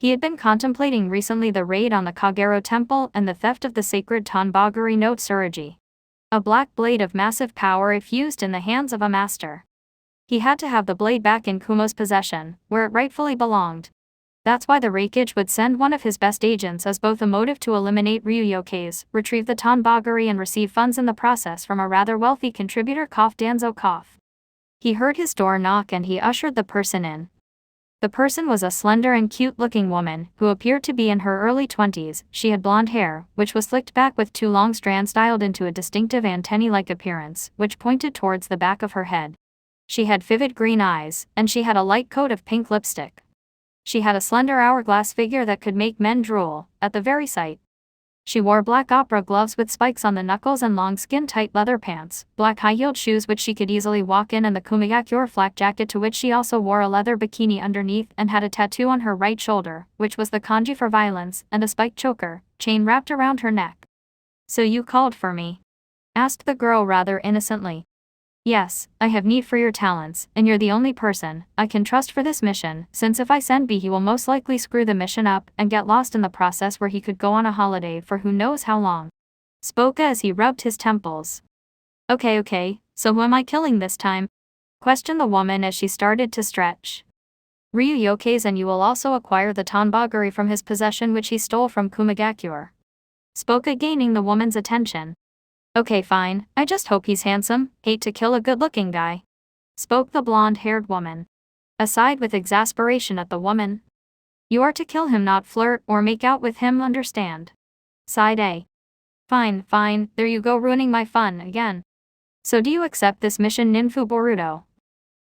He had been contemplating recently the raid on the Kagero Temple and the theft of the sacred Tanbaguri no Tsurugi. A black blade of massive power if used in the hands of a master. He had to have the blade back in Kumo's possession, where it rightfully belonged. That's why the Raikage would send one of his best agents as both a motive to eliminate Ryuyokeis, retrieve the Tanbaguri and receive funds in the process from a rather wealthy contributor Danzo. He heard his door knock and he ushered the person in. The person was a slender and cute-looking woman, who appeared to be in her early 20s. She had blonde hair, which was slicked back with two long strands styled into a distinctive antennae-like appearance, which pointed towards the back of her head. She had vivid green eyes, and she had a light coat of pink lipstick. She had a slender hourglass figure that could make men drool, at the very sight. She wore black opera gloves with spikes on the knuckles and long skin-tight leather pants, black high-heeled shoes which she could easily walk in and the Kumagakure flak jacket to which she also wore a leather bikini underneath and had a tattoo on her right shoulder, which was the kanji for violence, and a spiked choker, chain wrapped around her neck. "So you called for me?" asked the girl rather innocently. "Yes, I have need for your talents, and you're the only person I can trust for this mission, since if I send B he will most likely screw the mission up and get lost in the process where he could go on a holiday for who knows how long," spoke as he rubbed his temples. Okay, so who am I killing this time?" questioned the woman as she started to stretch. "Ryuyokeis, and you will also acquire the Tanbaguri from his possession which he stole from Kumagakure," spoke gaining the woman's attention. "Okay, fine, I just hope he's handsome, hate to kill a good-looking guy," spoke the blonde-haired woman. Aside with exasperation at the woman. "You are to kill him, not flirt or make out with him, understand?" sighed A. Fine, there you go ruining my fun again. "So do you accept this mission, Ninfu Boruto?"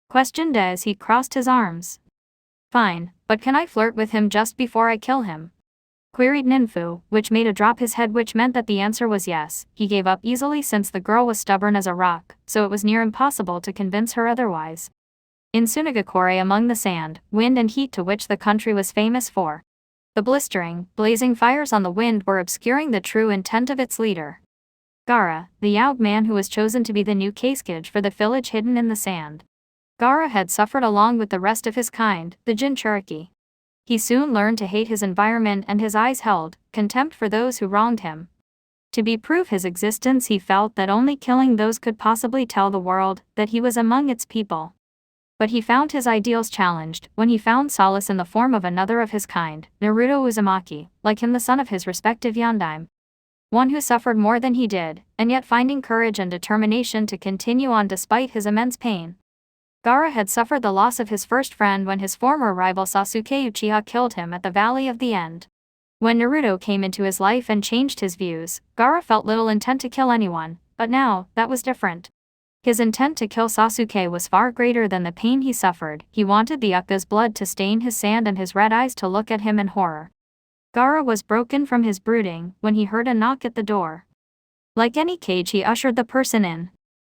questioned A as he crossed his arms. "Fine, but can I flirt with him just before I kill him?" queried Ninfu, which made a drop his head, which meant that the answer was yes. He gave up easily since the girl was stubborn as a rock, so it was near impossible to convince her otherwise. In Sunagakure, among the sand, wind and heat to which the country was famous for, the blistering, blazing fires on the wind were obscuring the true intent of its leader. Gaara, the Yaug man who was chosen to be the new Keiskage for the village hidden in the sand. Gaara had suffered along with the rest of his kind, the Jinchuriki. He soon learned to hate his environment and his eyes held contempt for those who wronged him. To prove his existence, he felt that only killing those could possibly tell the world that he was among its people. But he found his ideals challenged when he found solace in the form of another of his kind, Naruto Uzumaki, like him the son of his respective yondaime. One who suffered more than he did, and yet finding courage and determination to continue on despite his immense pain. Gaara had suffered the loss of his first friend when his former rival Sasuke Uchiha killed him at the Valley of the End. When Naruto came into his life and changed his views, Gaara felt little intent to kill anyone, but now, that was different. His intent to kill Sasuke was far greater than the pain he suffered. He wanted the Ukka's blood to stain his sand and his red eyes to look at him in horror. Gaara was broken from his brooding when he heard a knock at the door. Like any cage, he ushered the person in.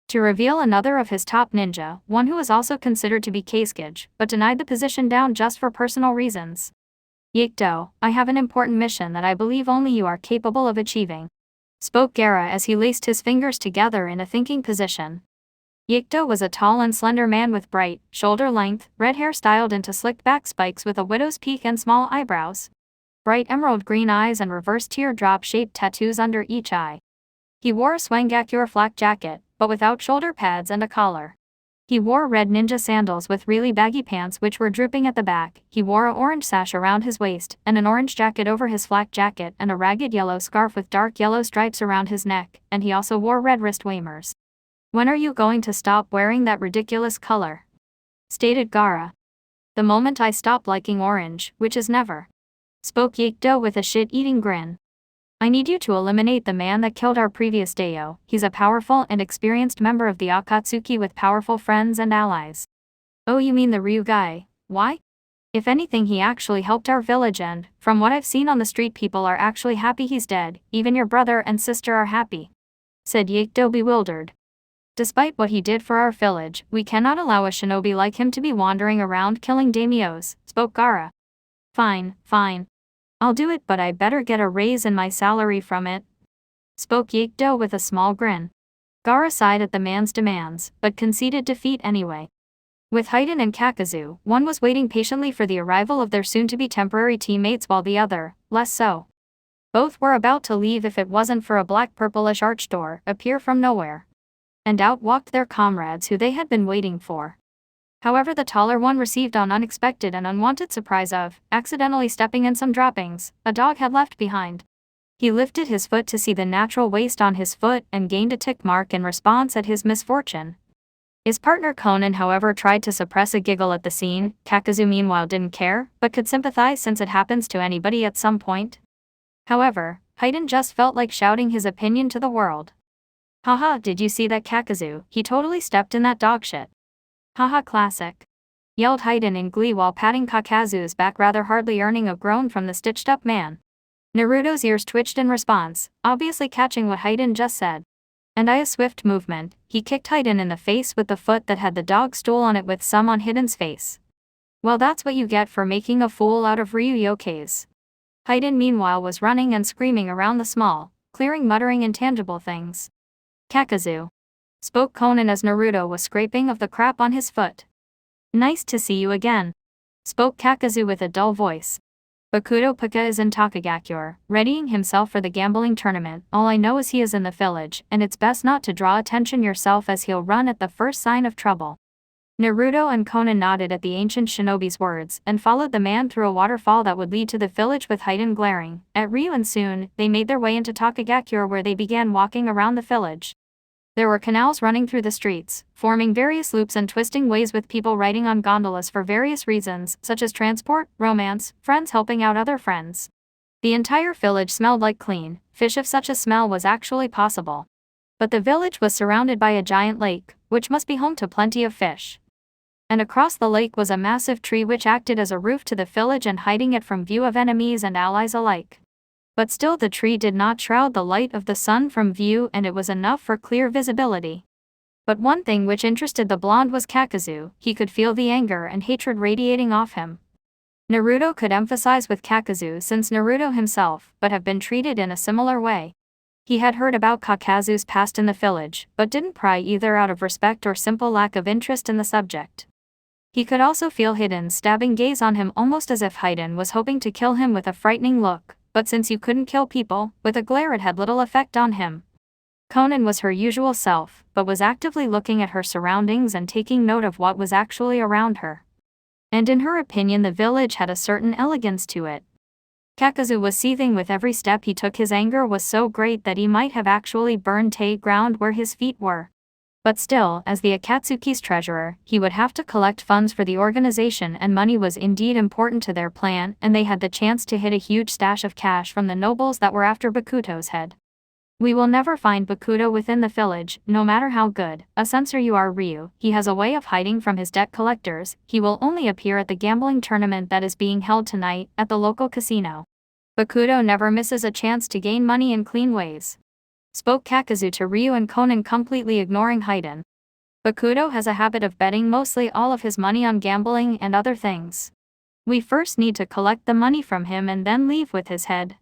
To reveal another of his top ninja, one who was also considered to be Keiskage, but denied the position down just for personal reasons. "Yakuto, I have an important mission that I believe only you are capable of achieving," spoke Gaara as he laced his fingers together in a thinking position. Yakuto was a tall and slender man with bright, shoulder-length, red hair styled into slicked-back spikes with a widow's peak and small eyebrows. Bright emerald green eyes and reverse teardrop-shaped tattoos under each eye. He wore a Swangakure flak jacket, but without shoulder pads and a collar. He wore red ninja sandals with really baggy pants which were drooping at the back. He wore an orange sash around his waist, and an orange jacket over his flak jacket, and a ragged yellow scarf with dark yellow stripes around his neck, and he also wore red wrist warmers. "When are you going to stop wearing that ridiculous color?" stated Gaara. "The moment I stop liking orange, which is never," spoke Yakuto with a shit-eating grin. "I need you to eliminate the man that killed our previous Daio. He's a powerful and experienced member of the Akatsuki with powerful friends and allies." "Oh, you mean the Ryu guy? Why? If anything, he actually helped our village, and, from what I've seen on the street, people are actually happy he's dead. Even your brother and sister are happy," said Yakuto, bewildered. "Despite what he did for our village, we cannot allow a shinobi like him to be wandering around killing daimyos," spoke Gaara. Fine. I'll do it, but I better get a raise in my salary from it, spoke Yaekdo with a small grin. Gaara sighed at the man's demands, but conceded defeat anyway. With Haiden and Kakazu, one was waiting patiently for the arrival of their soon-to-be temporary teammates while the other, less so. Both were about to leave if it wasn't for a black purplish arch door appear from nowhere. And out walked their comrades who they had been waiting for. However, the taller one received an unexpected and unwanted surprise of, accidentally stepping in some droppings, a dog had left behind. He lifted his foot to see the natural waste on his foot and gained a tick mark in response at his misfortune. His partner Conan, however, tried to suppress a giggle at the scene. Kakazu meanwhile didn't care, but could sympathize since it happens to anybody at some point. However, Haiden just felt like shouting his opinion to the world. Haha, did you see that, Kakazu? He totally stepped in that dog shit. Haha, classic, yelled Haiden in glee while patting Kakazu's back rather hardly earning a groan from the stitched-up man. Naruto's ears twitched in response, obviously catching what Haiden just said. And a swift movement, he kicked Haiden in the face with the foot that had the dog stool on it with some on Haiden's face. Well, that's what you get for making a fool out of Ryu Yokeis. Haiden meanwhile was running and screaming around the small, clearing, muttering intangible things. Kakazu, spoke Conan as Naruto was scraping of the crap on his foot. Nice to see you again, spoke Kakazu with a dull voice. Bakuto Pika is in Takagakure, readying himself for the gambling tournament. All I know is he is in the village, and it's best not to draw attention yourself as he'll run at the first sign of trouble. Naruto and Conan nodded at the ancient shinobi's words and followed the man through a waterfall that would lead to the village with Haiden glaring at Ryu, and soon, they made their way into Takagakure where they began walking around the village. There were canals running through the streets, forming various loops and twisting ways with people riding on gondolas for various reasons, such as transport, romance, friends helping out other friends. The entire village smelled like clean fish if such a smell was actually possible. But the village was surrounded by a giant lake, which must be home to plenty of fish. And across the lake was a massive tree which acted as a roof to the village and hiding it from view of enemies and allies alike. But still the tree did not shroud the light of the sun from view, and it was enough for clear visibility. But one thing which interested the blonde was Kakazu. He could feel the anger and hatred radiating off him. Naruto could emphasize with Kakazu since Naruto himself but have been treated in a similar way. He had heard about Kakazu's past in the village, but didn't pry either out of respect or simple lack of interest in the subject. He could also feel Haiden's stabbing gaze on him, almost as if Haiden was hoping to kill him with a frightening look. But since you couldn't kill people with a glare, it had little effect on him. Conan was her usual self, but was actively looking at her surroundings and taking note of what was actually around her. And in her opinion, the village had a certain elegance to it. Kakazu was seething with every step he took. His anger was so great that he might have actually burned the ground where his feet were. But still, as the Akatsuki's treasurer, he would have to collect funds for the organization, and money was indeed important to their plan, and they had the chance to hit a huge stash of cash from the nobles that were after Bakuto's head. We will never find Bakuto within the village, no matter how good a censor you are, Ryu. He has a way of hiding from his debt collectors. He will only appear at the gambling tournament that is being held tonight at the local casino. Bakuto never misses a chance to gain money in clean ways, spoke Kakazu to Ryu and Conan, completely ignoring Haiden. Bakuto has a habit of betting mostly all of his money on gambling and other things. We first need to collect the money from him and then leave with his head.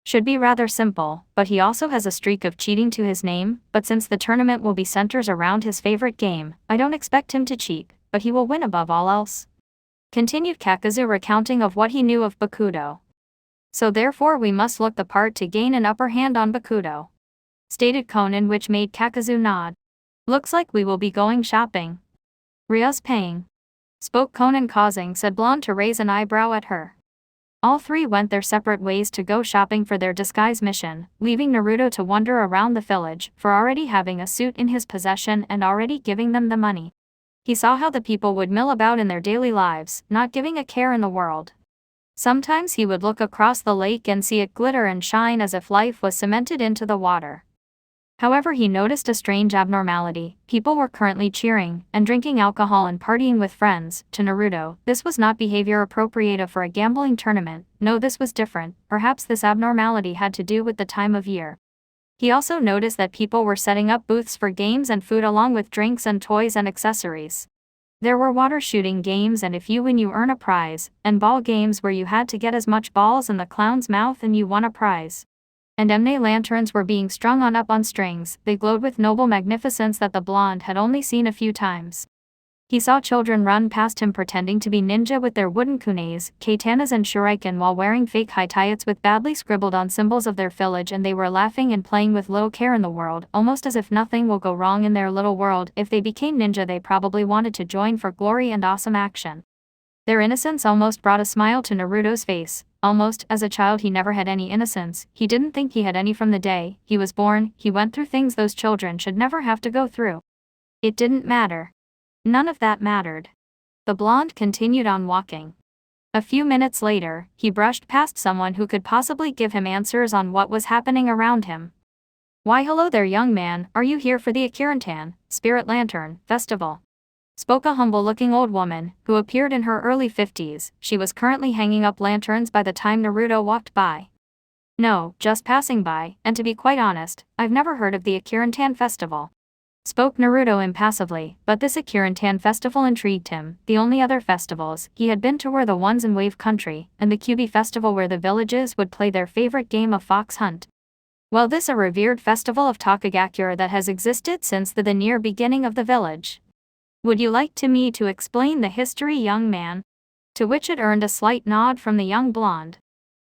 Should be rather simple, but he also has a streak of cheating to his name. But since the tournament will be centers around his favorite game, I don't expect him to cheat, but he will win above all else, continued Kakazu, recounting of what he knew of Bakuto. So therefore we must look the part to gain an upper hand on Bakuto, stated Conan, which made Kakazu nod. Looks like we will be going shopping. Rya's paying, spoke Conan, causing said blonde to raise an eyebrow at her. All three went their separate ways to go shopping for their disguise mission, leaving Naruto to wander around the village, for already having a suit in his possession and already giving them the money. He saw how the people would mill about in their daily lives, not giving a care in the world. Sometimes he would look across the lake and see it glitter and shine as if life was cemented into the water. However, he noticed a strange abnormality. People were currently cheering and drinking alcohol and partying with friends. To Naruto, this was not behavior appropriate for a gambling tournament. No, this was different. Perhaps this abnormality had to do with the time of year. He also noticed that people were setting up booths for games and food along with drinks and toys and accessories. There were water shooting games and if you win you earn a prize, and ball games where you had to get as much balls in the clown's mouth and you won a prize. And Emne lanterns were being strung on strings, they glowed with noble magnificence that the blonde had only seen a few times. He saw children run past him pretending to be ninja with their wooden kunes, katanas and shuriken while wearing fake hitayats with badly scribbled on symbols of their village, and they were laughing and playing with little care in the world, almost as if nothing will go wrong in their little world. If they became ninja they probably wanted to join for glory and awesome action. Their innocence almost brought a smile to Naruto's face. Almost, as a child he never had any innocence, he didn't think he had any from the day he was born. He went through things those children should never have to go through. It didn't matter. None of that mattered. The blonde continued on walking. A few minutes later, he brushed past someone who could possibly give him answers on what was happening around him. "Why hello there young man, are you here for the Akirantan, Spirit Lantern, Festival?" Spoke a humble-looking old woman, who appeared in her early 50s. She was currently hanging up lanterns by the time Naruto walked by. "No, just passing by, and to be quite honest, I've never heard of the Akirantan Festival." Spoke Naruto impassively, but this Akirantan festival intrigued him. The only other festivals he had been to were the ones in Wave Country, and the Kyubi festival where the villages would play their favorite game of fox hunt. Well, this a revered festival of Takagakure that has existed since the near beginning of the village. "Would you like me to explain the history, young man?" To which it earned a slight nod from the young blonde.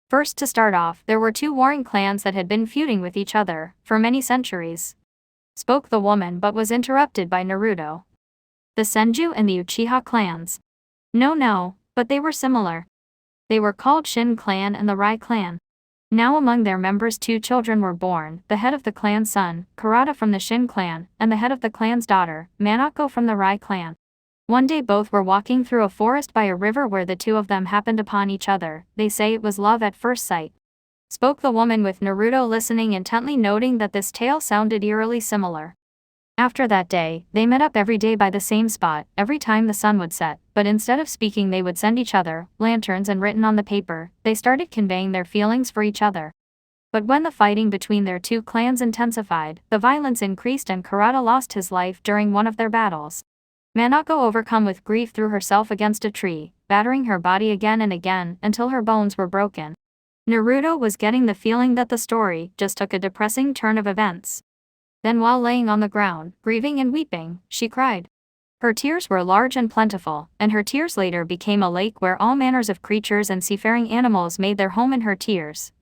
First, to start off, there were two warring clans that had been feuding with each other for many centuries. Spoke the woman, but was interrupted by Naruto. "The Senju and the Uchiha clans." No, but they were similar. They were called Shin clan and the Rai clan. Now among their members 2 children were born, the head of the clan's son, Kurata from the Shin clan, and the head of the clan's daughter, Manako from the Rai clan. One day both were walking through a forest by a river where the two of them happened upon each other. They say it was love at first sight. Spoke the woman, with Naruto listening intently, noting that this tale sounded eerily similar. After that day, they met up every day by the same spot, every time the sun would set, but instead of speaking they would send each other lanterns, and written on the paper, they started conveying their feelings for each other. But when the fighting between their two clans intensified, the violence increased and Kurata lost his life during one of their battles. Manako, overcome with grief, threw herself against a tree, battering her body again and again until her bones were broken. Naruto was getting the feeling that the story just took a depressing turn of events. Then, while laying on the ground, grieving and weeping, she cried. Her tears were large and plentiful, and her tears later became a lake where all manners of creatures and seafaring animals made their home in her tears.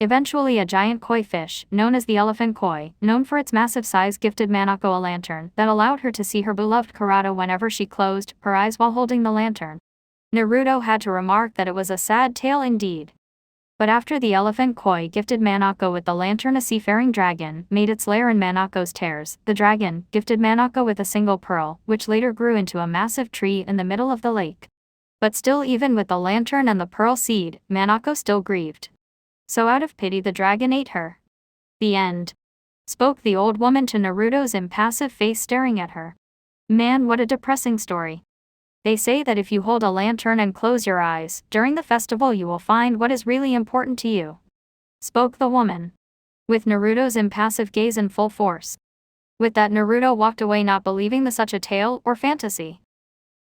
Eventually a giant koi fish, known as the elephant koi, known for its massive size, gifted Manako a lantern that allowed her to see her beloved Kurata whenever she closed her eyes while holding the lantern. Naruto had to remark that it was a sad tale indeed. But after the elephant koi gifted Manako with the lantern, a seafaring dragon made its lair in Manako's tears. The dragon gifted Manako with a single pearl, which later grew into a massive tree in the middle of the lake. But still, even with the lantern and the pearl seed, Manako still grieved. So out of pity the dragon ate her. The end. Spoke the old woman to Naruto's impassive face staring at her. Man, what a depressing story. They say that if you hold a lantern and close your eyes during the festival, you will find what is really important to you. Spoke the woman, with Naruto's impassive gaze in full force. With that, Naruto walked away, not believing such a tale or fantasy.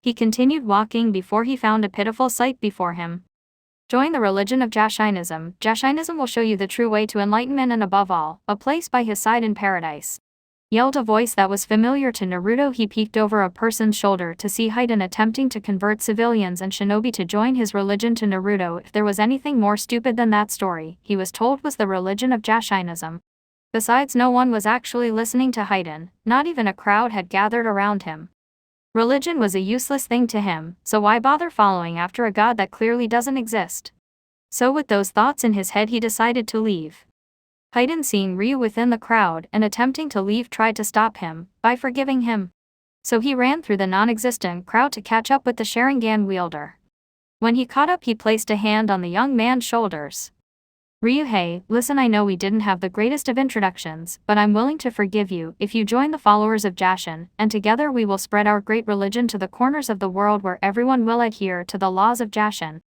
He continued walking before he found a pitiful sight before him. Join the religion of Jashinism. Jashinism will show you the true way to enlightenment and, above all, a place by his side in paradise. Yelled a voice that was familiar to Naruto. He peeked over a person's shoulder to see Haiden attempting to convert civilians and shinobi to join his religion. To Naruto, if there was anything more stupid than that story, he was told was the religion of Jashinism. Besides, no one was actually listening to Haiden, not even a crowd had gathered around him. Religion was a useless thing to him, so why bother following after a god that clearly doesn't exist? So with those thoughts in his head, he decided to leave. Haiden, seeing Ryu within the crowd and attempting to leave, tried to stop him by forgiving him. So he ran through the non-existent crowd to catch up with the Sharingan wielder. When he caught up, he placed a hand on the young man's shoulders. Ryu, hey, listen, I know we didn't have the greatest of introductions, but I'm willing to forgive you if you join the followers of Jashin, and together we will spread our great religion to the corners of the world where everyone will adhere to the laws of Jashin.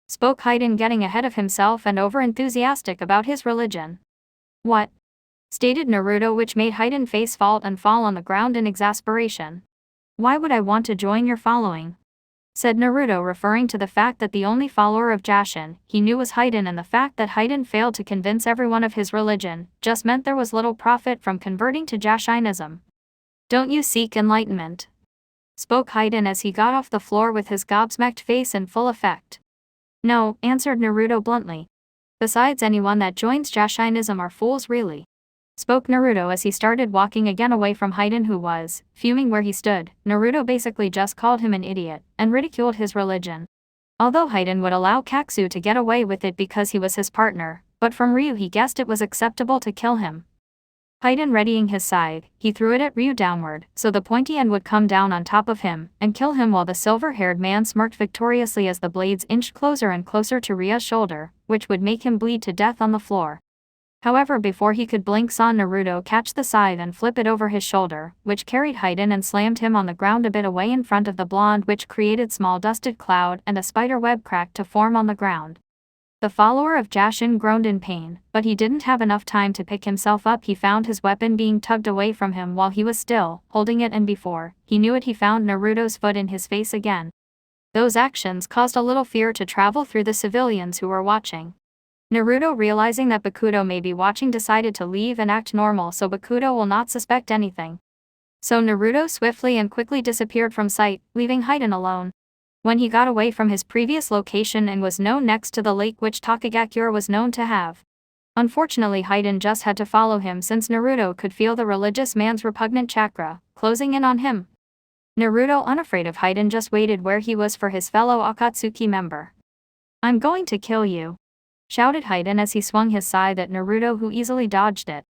Spoke Haiden, getting ahead of himself and over-enthusiastic about his religion. What? Stated Naruto, which made Haiden face fall on the ground in exasperation. Why would I want to join your following? Said Naruto, referring to the fact that the only follower of Jashin he knew was Haiden, and the fact that Haiden failed to convince everyone of his religion just meant there was little profit from converting to Jashinism. Don't you seek enlightenment? Spoke Haiden as he got off the floor with his gobsmacked face in full effect. No, answered Naruto bluntly. Besides, anyone that joins Jashinism are fools really. Spoke Naruto as he started walking again away from Haiden, who was fuming where he stood. Naruto basically just called him an idiot and ridiculed his religion. Although Haiden would allow Kaksu to get away with it because he was his partner, but from Ryu he guessed it was acceptable to kill him. Haiden readying his scythe, he threw it at Ryu downward, so the pointy end would come down on top of him and kill him, while the silver-haired man smirked victoriously as the blades inched closer and closer to Ryu's shoulder, which would make him bleed to death on the floor. However, before he could blink, saw Naruto catch the scythe and flip it over his shoulder, which carried Haiden and slammed him on the ground a bit away in front of the blonde, which created small dusted cloud and a spider web crack to form on the ground. The follower of Jashin groaned in pain, but he didn't have enough time to pick himself up. He found his weapon being tugged away from him while he was still holding it, and before he knew it, he found Naruto's foot in his face again. Those actions caused a little fear to travel through the civilians who were watching. Naruto, realizing that Bakuto may be watching, decided to leave and act normal so Bakuto will not suspect anything. So Naruto swiftly and quickly disappeared from sight, leaving Haiden alone. When he got away from his previous location and was known next to the lake which Takagakure was known to have. Unfortunately, Haiden just had to follow him since Naruto could feel the religious man's repugnant chakra closing in on him. Naruto, unafraid of Haiden, just waited where he was for his fellow Akatsuki member. I'm going to kill you, shouted Haiden as he swung his scythe at Naruto, who easily dodged it.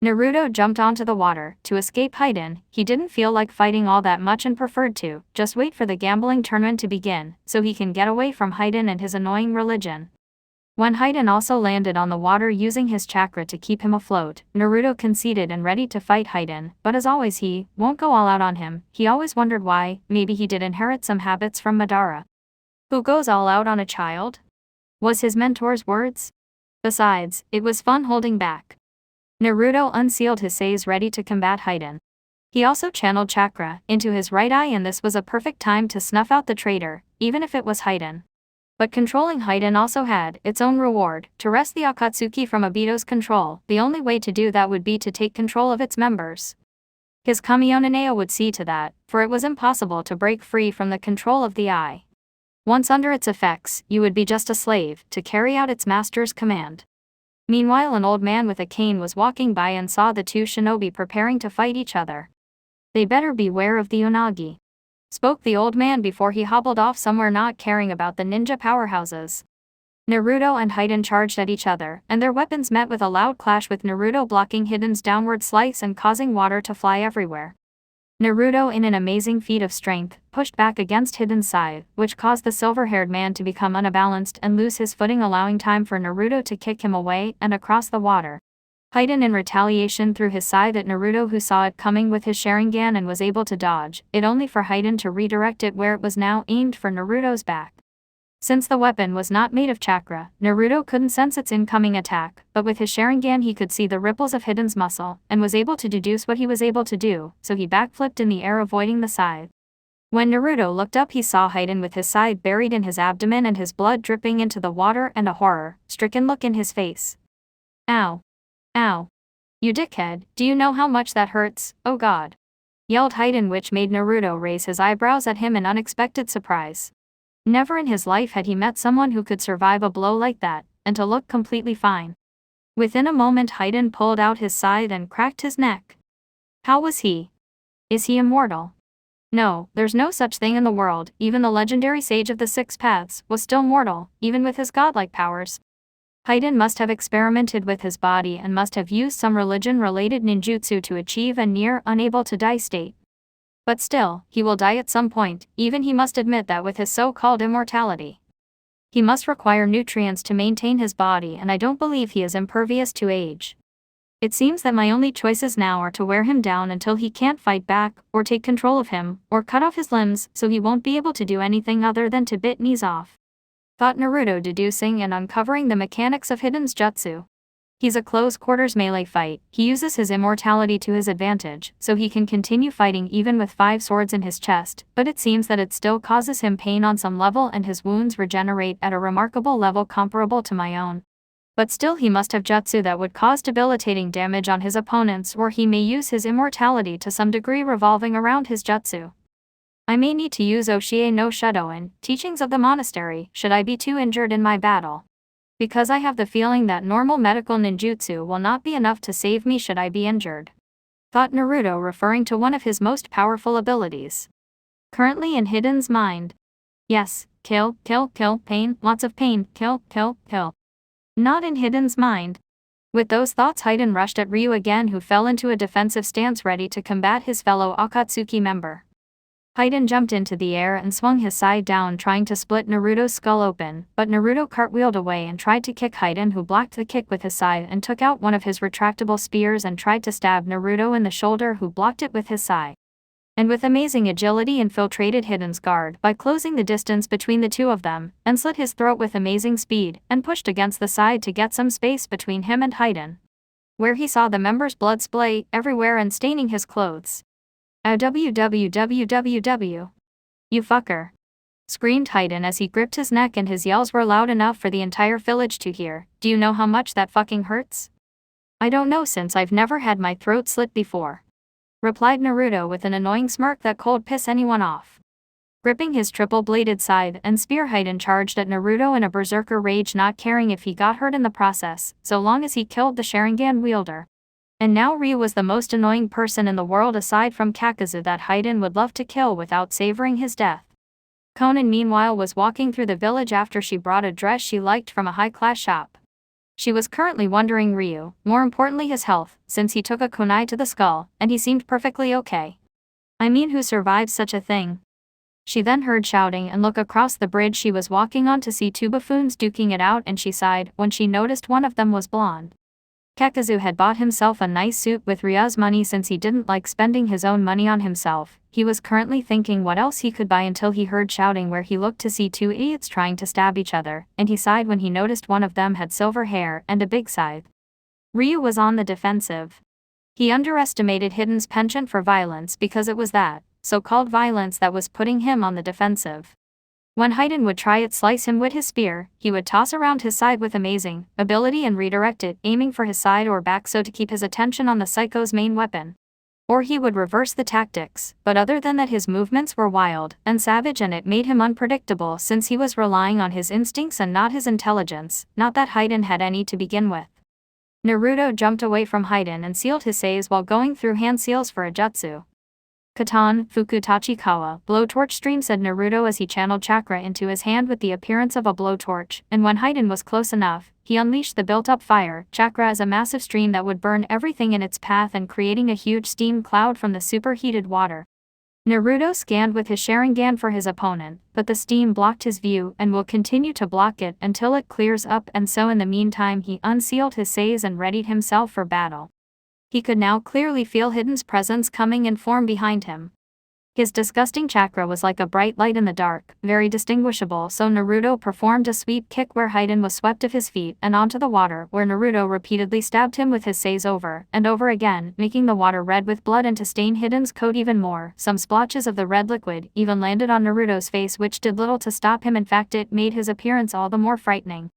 Naruto jumped onto the water to escape Haiden. He didn't feel like fighting all that much and preferred to just wait for the gambling tournament to begin so he can get away from Haiden and his annoying religion. When Haiden also landed on the water using his chakra to keep him afloat, Naruto conceded and ready to fight Haiden, but as always he won't go all out on him. He always wondered why. Maybe he did inherit some habits from Madara. Who goes all out on a child? Was his mentor's words. Besides, it was fun holding back. Naruto unsealed his sais ready to combat Haiden. He also channeled chakra into his right eye, and this was a perfect time to snuff out the traitor, even if it was Haiden. But controlling Haiden also had its own reward. To wrest the Akatsuki from Obito's control, the only way to do that would be to take control of its members. His Kamionaneo would see to that, for it was impossible to break free from the control of the eye. Once under its effects, you would be just a slave to carry out its master's command. Meanwhile, an old man with a cane was walking by and saw the two shinobi preparing to fight each other. They better beware of the Unagi, spoke the old man before he hobbled off somewhere, not caring about the ninja powerhouses. Naruto and Haiden charged at each other, and their weapons met with a loud clash, with Naruto blocking Haiden's downward slice and causing water to fly everywhere. Naruto, in an amazing feat of strength, pushed back against Haiden's scythe, which caused the silver-haired man to become unbalanced and lose his footing, allowing time for Naruto to kick him away and across the water. Haiden in retaliation threw his scythe at Naruto, who saw it coming with his Sharingan and was able to dodge it, only for Haiden to redirect it where it was now aimed for Naruto's back. Since the weapon was not made of chakra, Naruto couldn't sense its incoming attack, but with his Sharingan he could see the ripples of Haiden's muscle, and was able to deduce what he was able to do, so he backflipped in the air, avoiding the scythe. When Naruto looked up, he saw Haiden with his scythe buried in his abdomen and his blood dripping into the water, and a horror-stricken look in his face. Ow! Ow! You dickhead, do you know how much that hurts? Oh God! Yelled Haiden, which made Naruto raise his eyebrows at him in unexpected surprise. Never in his life had he met someone who could survive a blow like that, and to look completely fine. Within a moment, Haiden pulled out his scythe and cracked his neck. How was he? Is he immortal? No, there's no such thing in the world. Even the legendary sage of the Six Paths was still mortal, even with his godlike powers. Haiden must have experimented with his body and must have used some religion-related ninjutsu to achieve a near unable to die state. But still, he will die at some point. Even he must admit that with his so-called immortality, he must require nutrients to maintain his body, and I don't believe he is impervious to age. It seems that my only choices now are to wear him down until he can't fight back, or take control of him, or cut off his limbs so he won't be able to do anything other than to bit knees off. Thought Naruto, deducing and uncovering the mechanics of Haiden's jutsu. He's a close-quarters melee fight. He uses his immortality to his advantage, so he can continue fighting even with 5 swords in his chest, but it seems that it still causes him pain on some level and his wounds regenerate at a remarkable level comparable to my own. But still he must have jutsu that would cause debilitating damage on his opponents, or he may use his immortality to some degree revolving around his jutsu. I may need to use Oshie no Shudoin, teachings of the monastery, should I be too injured in my battle. Because I have the feeling that normal medical ninjutsu will not be enough to save me should I be injured. Thought Naruto, referring to one of his most powerful abilities. Currently in Hiden's mind. Yes, kill, kill, kill, pain, lots of pain, kill, kill, kill. Not in Hiden's mind. With those thoughts, Hiden rushed at Ryu again, who fell into a defensive stance ready to combat his fellow Akatsuki member. Hiden jumped into the air and swung his side down, trying to split Naruto's skull open, but Naruto cartwheeled away and tried to kick Hiden, who blocked the kick with his side and took out one of his retractable spears and tried to stab Naruto in the shoulder, who blocked it with his side. And with amazing agility infiltrated Hiden's guard by closing the distance between the two of them, and slit his throat with amazing speed, and pushed against the side to get some space between him and Hiden, where he saw the member's blood splay everywhere and staining his clothes. "Wwwww. You fucker!" screamed Hiden as he gripped his neck, and his yells were loud enough for the entire village to hear. "Do you know how much that fucking hurts?" "I don't know, since I've never had my throat slit before," replied Naruto with an annoying smirk that could piss anyone off. Gripping his triple-bladed scythe and spear, Hiden charged at Naruto in a berserker rage, not caring if he got hurt in the process, so long as he killed the Sharingan wielder. And now Ryu was the most annoying person in the world aside from Kakazu that Hiden would love to kill without savoring his death. Konan meanwhile was walking through the village after she brought a dress she liked from a high-class shop. She was currently wondering Ryu, more importantly his health, since he took a kunai to the skull, and he seemed perfectly okay. I mean, who survived such a thing? She then heard shouting and looked across the bridge she was walking on to see 2 buffoons duking it out, and she sighed when she noticed one of them was blonde. Kakazu had bought himself a nice suit with Ryu's money since he didn't like spending his own money on himself. He was currently thinking what else he could buy until he heard shouting, where he looked to see 2 idiots trying to stab each other, and he sighed when he noticed one of them had silver hair and a big scythe. Ryu was on the defensive. He underestimated Hiden's penchant for violence, because it was that so-called violence that was putting him on the defensive. When Hiden would try to slice him with his spear, he would toss around his side with amazing ability and redirect it, aiming for his side or back so to keep his attention on the psycho's main weapon. Or he would reverse the tactics, but other than that his movements were wild and savage, and it made him unpredictable since he was relying on his instincts and not his intelligence, not that Hiden had any to begin with. Naruto jumped away from Hiden and sealed his says while going through hand seals for a jutsu. Katan, Fuku Tachikawa, blowtorch stream, said Naruto as he channeled chakra into his hand with the appearance of a blowtorch, and when Hiden was close enough, he unleashed the built-up fire chakra as a massive stream that would burn everything in its path and creating a huge steam cloud from the superheated water. Naruto scanned with his Sharingan for his opponent, but the steam blocked his view and will continue to block it until it clears up, and so in the meantime he unsealed his says and readied himself for battle. He could now clearly feel Hiden's presence coming in form behind him. His disgusting chakra was like a bright light in the dark, very distinguishable, so Naruto performed a sweep kick where Hiden was swept off his feet and onto the water, where Naruto repeatedly stabbed him with his says over and over again, making the water red with blood, and to stain Hiden's coat even more, some splotches of the red liquid even landed on Naruto's face, which did little to stop him. In fact, it made his appearance all the more frightening.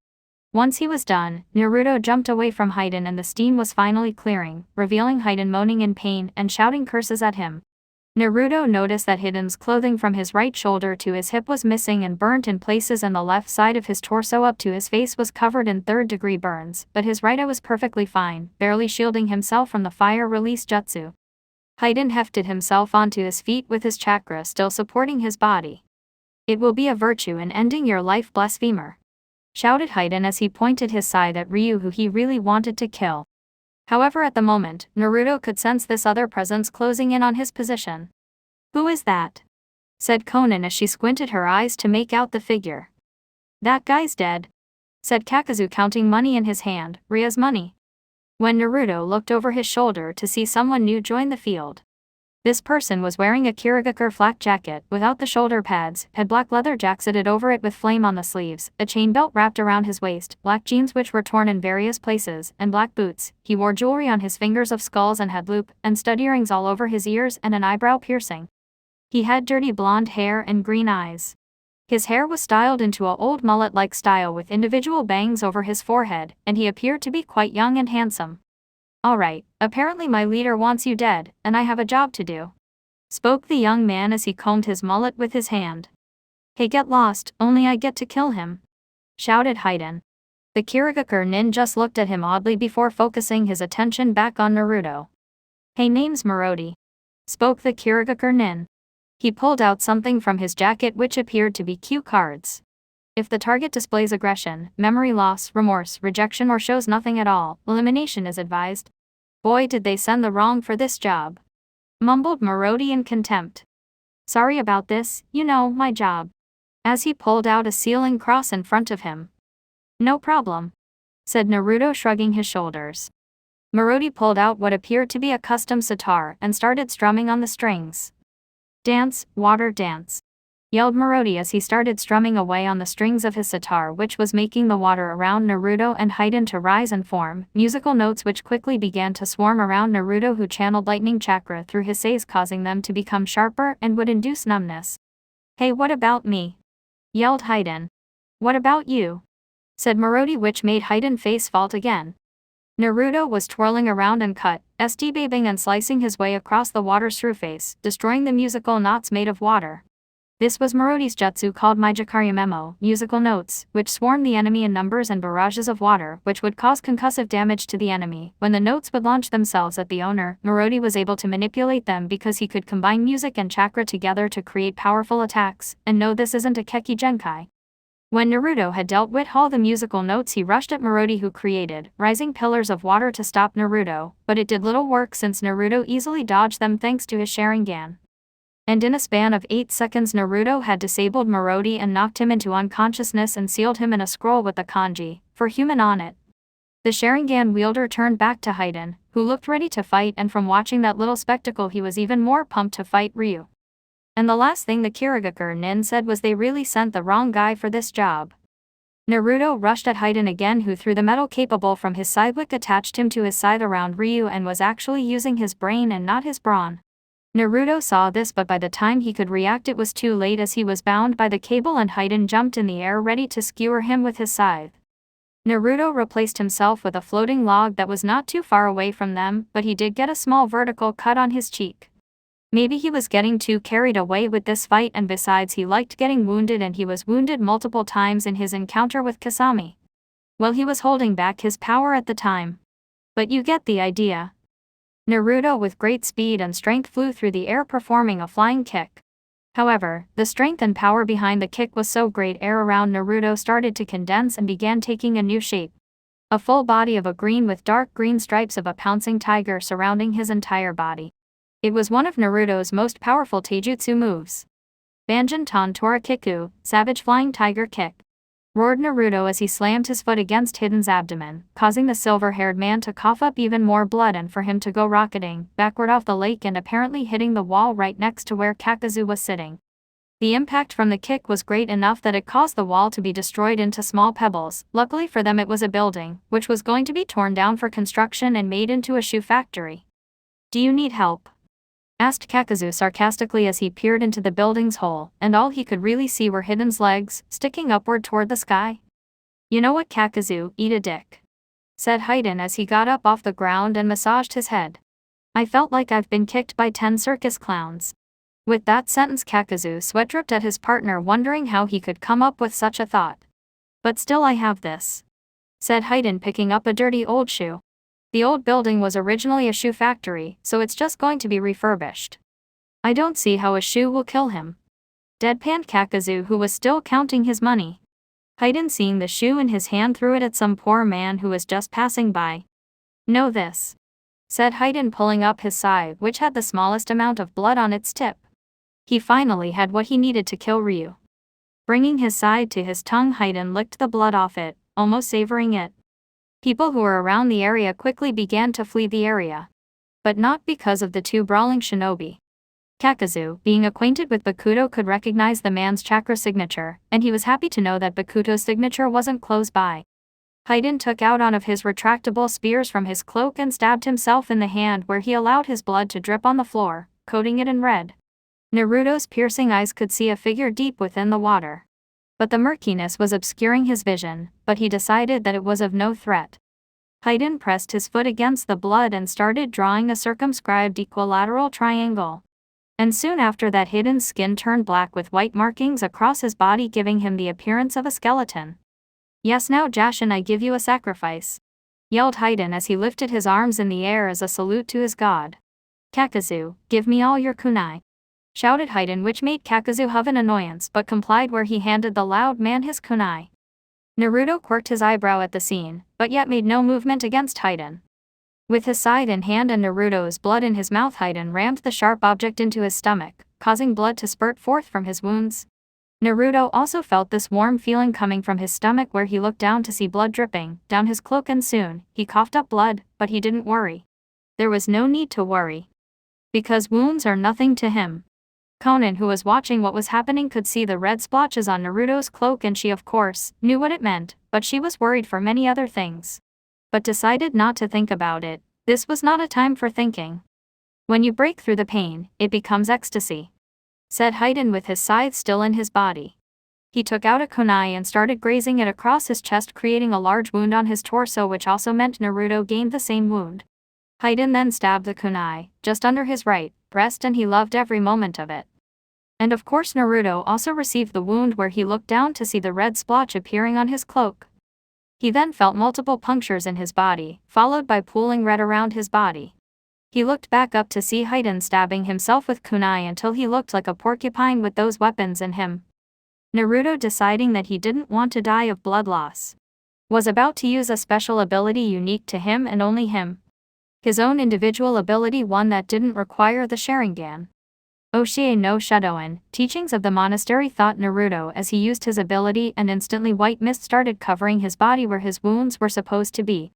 Once he was done, Naruto jumped away from Hiden and the steam was finally clearing, revealing Hiden moaning in pain and shouting curses at him. Naruto noticed that Hiden's clothing from his right shoulder to his hip was missing and burnt in places, and the left side of his torso up to his face was covered in third-degree burns, but his right eye was perfectly fine, barely shielding himself from the fire-release jutsu. Hiden hefted himself onto his feet with his chakra still supporting his body. "It will be a virtue in ending your life, blasphemer," shouted Hiden as he pointed his scythe at Ryu, who he really wanted to kill. However, at the moment, Naruto could sense this other presence closing in on his position. "Who is that?" said Konan as she squinted her eyes to make out the figure. "That guy's dead," said Kakazu, counting money in his hand, Ryu's money. When Naruto looked over his shoulder to see someone new join the field. This person was wearing a Kirigakure flak jacket without the shoulder pads, had black leather jacketed over it with flame on the sleeves, a chain belt wrapped around his waist, black jeans which were torn in various places, and black boots. He wore jewelry on his fingers of skulls and had loop and stud earrings all over his ears and an eyebrow piercing. He had dirty blonde hair and green eyes. His hair was styled into a old mullet-like style with individual bangs over his forehead, and he appeared to be quite young and handsome. "Alright, apparently my leader wants you dead, and I have a job to do," spoke the young man as he combed his mullet with his hand. "Hey, get lost, only I get to kill him," shouted Haiden. The Kirigakure nin just looked at him oddly before focusing his attention back on Naruto. "Hey, name's Marodi," spoke the Kirigakure nin. He pulled out something from his jacket which appeared to be cue cards. If the target displays aggression, memory loss, remorse, rejection or shows nothing at all, elimination is advised. "Boy, did they send the wrong for this job," mumbled Marodi in contempt. "Sorry about this, you know, my job," as he pulled out a sealing cross in front of him. "No problem," said Naruto, shrugging his shoulders. Marodi pulled out what appeared to be a custom sitar and started strumming on the strings. "Dance, water dance," yelled Marodi as he started strumming away on the strings of his sitar, which was making the water around Naruto and Haiden to rise and form musical notes which quickly began to swarm around Naruto, who channeled lightning chakra through his sais, causing them to become sharper and would induce numbness. "Hey, what about me?" yelled Haiden. "What about you?" said Marodi, which made Haiden face fault again. Naruto was twirling around and stabing and slicing his way across the water's through face, destroying the musical knots made of water. This was Marodi's jutsu called Mijakari Memo, musical notes, which swarmed the enemy in numbers and barrages of water, which would cause concussive damage to the enemy. When the notes would launch themselves at the owner, Marodi was able to manipulate them because he could combine music and chakra together to create powerful attacks. And no, this isn't a Keki Genkai. When Naruto had dealt with all the musical notes, he rushed at Marodi, who created rising pillars of water to stop Naruto, but it did little work since Naruto easily dodged them thanks to his Sharingan. And in a span of 8 seconds, Naruto had disabled Marodi and knocked him into unconsciousness and sealed him in a scroll with the kanji for human on it. The Sharingan wielder turned back to Haiden, who looked ready to fight, and from watching that little spectacle he was even more pumped to fight Ryu. And the last thing the Kirigakure nin said was, "They really sent the wrong guy for this job." Naruto rushed at Haiden again, who threw the metal capable from his side, which attached him to his side around Ryu and was actually using his brain and not his brawn. Naruto saw this, but by the time he could react it was too late, as he was bound by the cable and Haiden jumped in the air ready to skewer him with his scythe. Naruto replaced himself with a floating log that was not too far away from them, but he did get a small vertical cut on his cheek. Maybe he was getting too carried away with this fight, and besides he liked getting wounded, and he was wounded multiple times in his encounter with Kasami. Well, he was holding back his power at the time. But you get the idea. Naruto with great speed and strength flew through the air, performing a flying kick. However, the strength and power behind the kick was so great, air around Naruto started to condense and began taking a new shape. A full body of a green with dark green stripes of a pouncing tiger surrounding his entire body. It was one of Naruto's most powerful taijutsu moves. Banjin Tora Kiku, Savage Flying Tiger Kick, roared Naruto as he slammed his foot against Hiden's abdomen, causing the silver-haired man to cough up even more blood and for him to go rocketing backward off the lake and apparently hitting the wall right next to where Kakazu was sitting. The impact from the kick was great enough that it caused the wall to be destroyed into small pebbles. Luckily for them, it was a building, which was going to be torn down for construction and made into a shoe factory. "Do you need help?" asked Kakazu sarcastically as he peered into the building's hole, and all he could really see were Hiden's legs, sticking upward toward the sky. "You know what, Kakazu, eat a dick," said Haiden as he got up off the ground and massaged his head. "I felt like I've been kicked by 10 circus clowns." With that sentence, Kakazu sweat dripped at his partner, wondering how he could come up with such a thought. "But still, I have this," said Haiden, picking up a dirty old shoe. The old building was originally a shoe factory, so it's just going to be refurbished. "I don't see how a shoe will kill him," deadpanned Kakazu, who was still counting his money. Haiden, seeing the shoe in his hand, threw it at some poor man who was just passing by. "Know this," said Haiden, pulling up his scythe, which had the smallest amount of blood on its tip. He finally had what he needed to kill Ryu. Bringing his scythe to his tongue, Haiden licked the blood off it, almost savoring it. People who were around the area quickly began to flee the area. But not because of the two brawling shinobi. Kakazu, being acquainted with Bakuto, could recognize the man's chakra signature, and he was happy to know that Bakuto's signature wasn't close by. Haiden took out one of his retractable spears from his cloak and stabbed himself in the hand, where he allowed his blood to drip on the floor, coating it in red. Naruto's piercing eyes could see a figure deep within the water. But the murkiness was obscuring his vision, but he decided that it was of no threat. Haiden pressed his foot against the blood and started drawing a circumscribed equilateral triangle. And soon after that, Haiden's skin turned black with white markings across his body, giving him the appearance of a skeleton. "Yes, now Jashin, I give you a sacrifice," yelled Haiden as he lifted his arms in the air as a salute to his god. "Kakazu, give me all your kunai," shouted Haiden, which made Kakazu huff in annoyance but complied, where he handed the loud man his kunai. Naruto quirked his eyebrow at the scene, but yet made no movement against Haiden. With his side in hand and Naruto's blood in his mouth, Haiden rammed the sharp object into his stomach, causing blood to spurt forth from his wounds. Naruto also felt this warm feeling coming from his stomach, where he looked down to see blood dripping down his cloak, and soon he coughed up blood, but he didn't worry. There was no need to worry, because wounds are nothing to him. Konan, who was watching what was happening, could see the red splotches on Naruto's cloak, and she of course knew what it meant, but she was worried for many other things. But decided not to think about it. This was not a time for thinking. "When you break through the pain, it becomes ecstasy," said Haiden with his scythe still in his body. He took out a kunai and started grazing it across his chest, creating a large wound on his torso, which also meant Naruto gained the same wound. Haiden then stabbed the kunai just under his right breast, and he loved every moment of it. And of course Naruto also received the wound, where he looked down to see the red splotch appearing on his cloak. He then felt multiple punctures in his body, followed by pooling red around his body. He looked back up to see Haiden stabbing himself with kunai until he looked like a porcupine with those weapons in him. Naruto, deciding that he didn't want to die of blood loss, was about to use a special ability unique to him and only him. His own individual ability, one that didn't require the Sharingan. Oshie no Shudoin, teachings of the monastery, thought Naruto as he used his ability, and instantly white mist started covering his body where his wounds were supposed to be.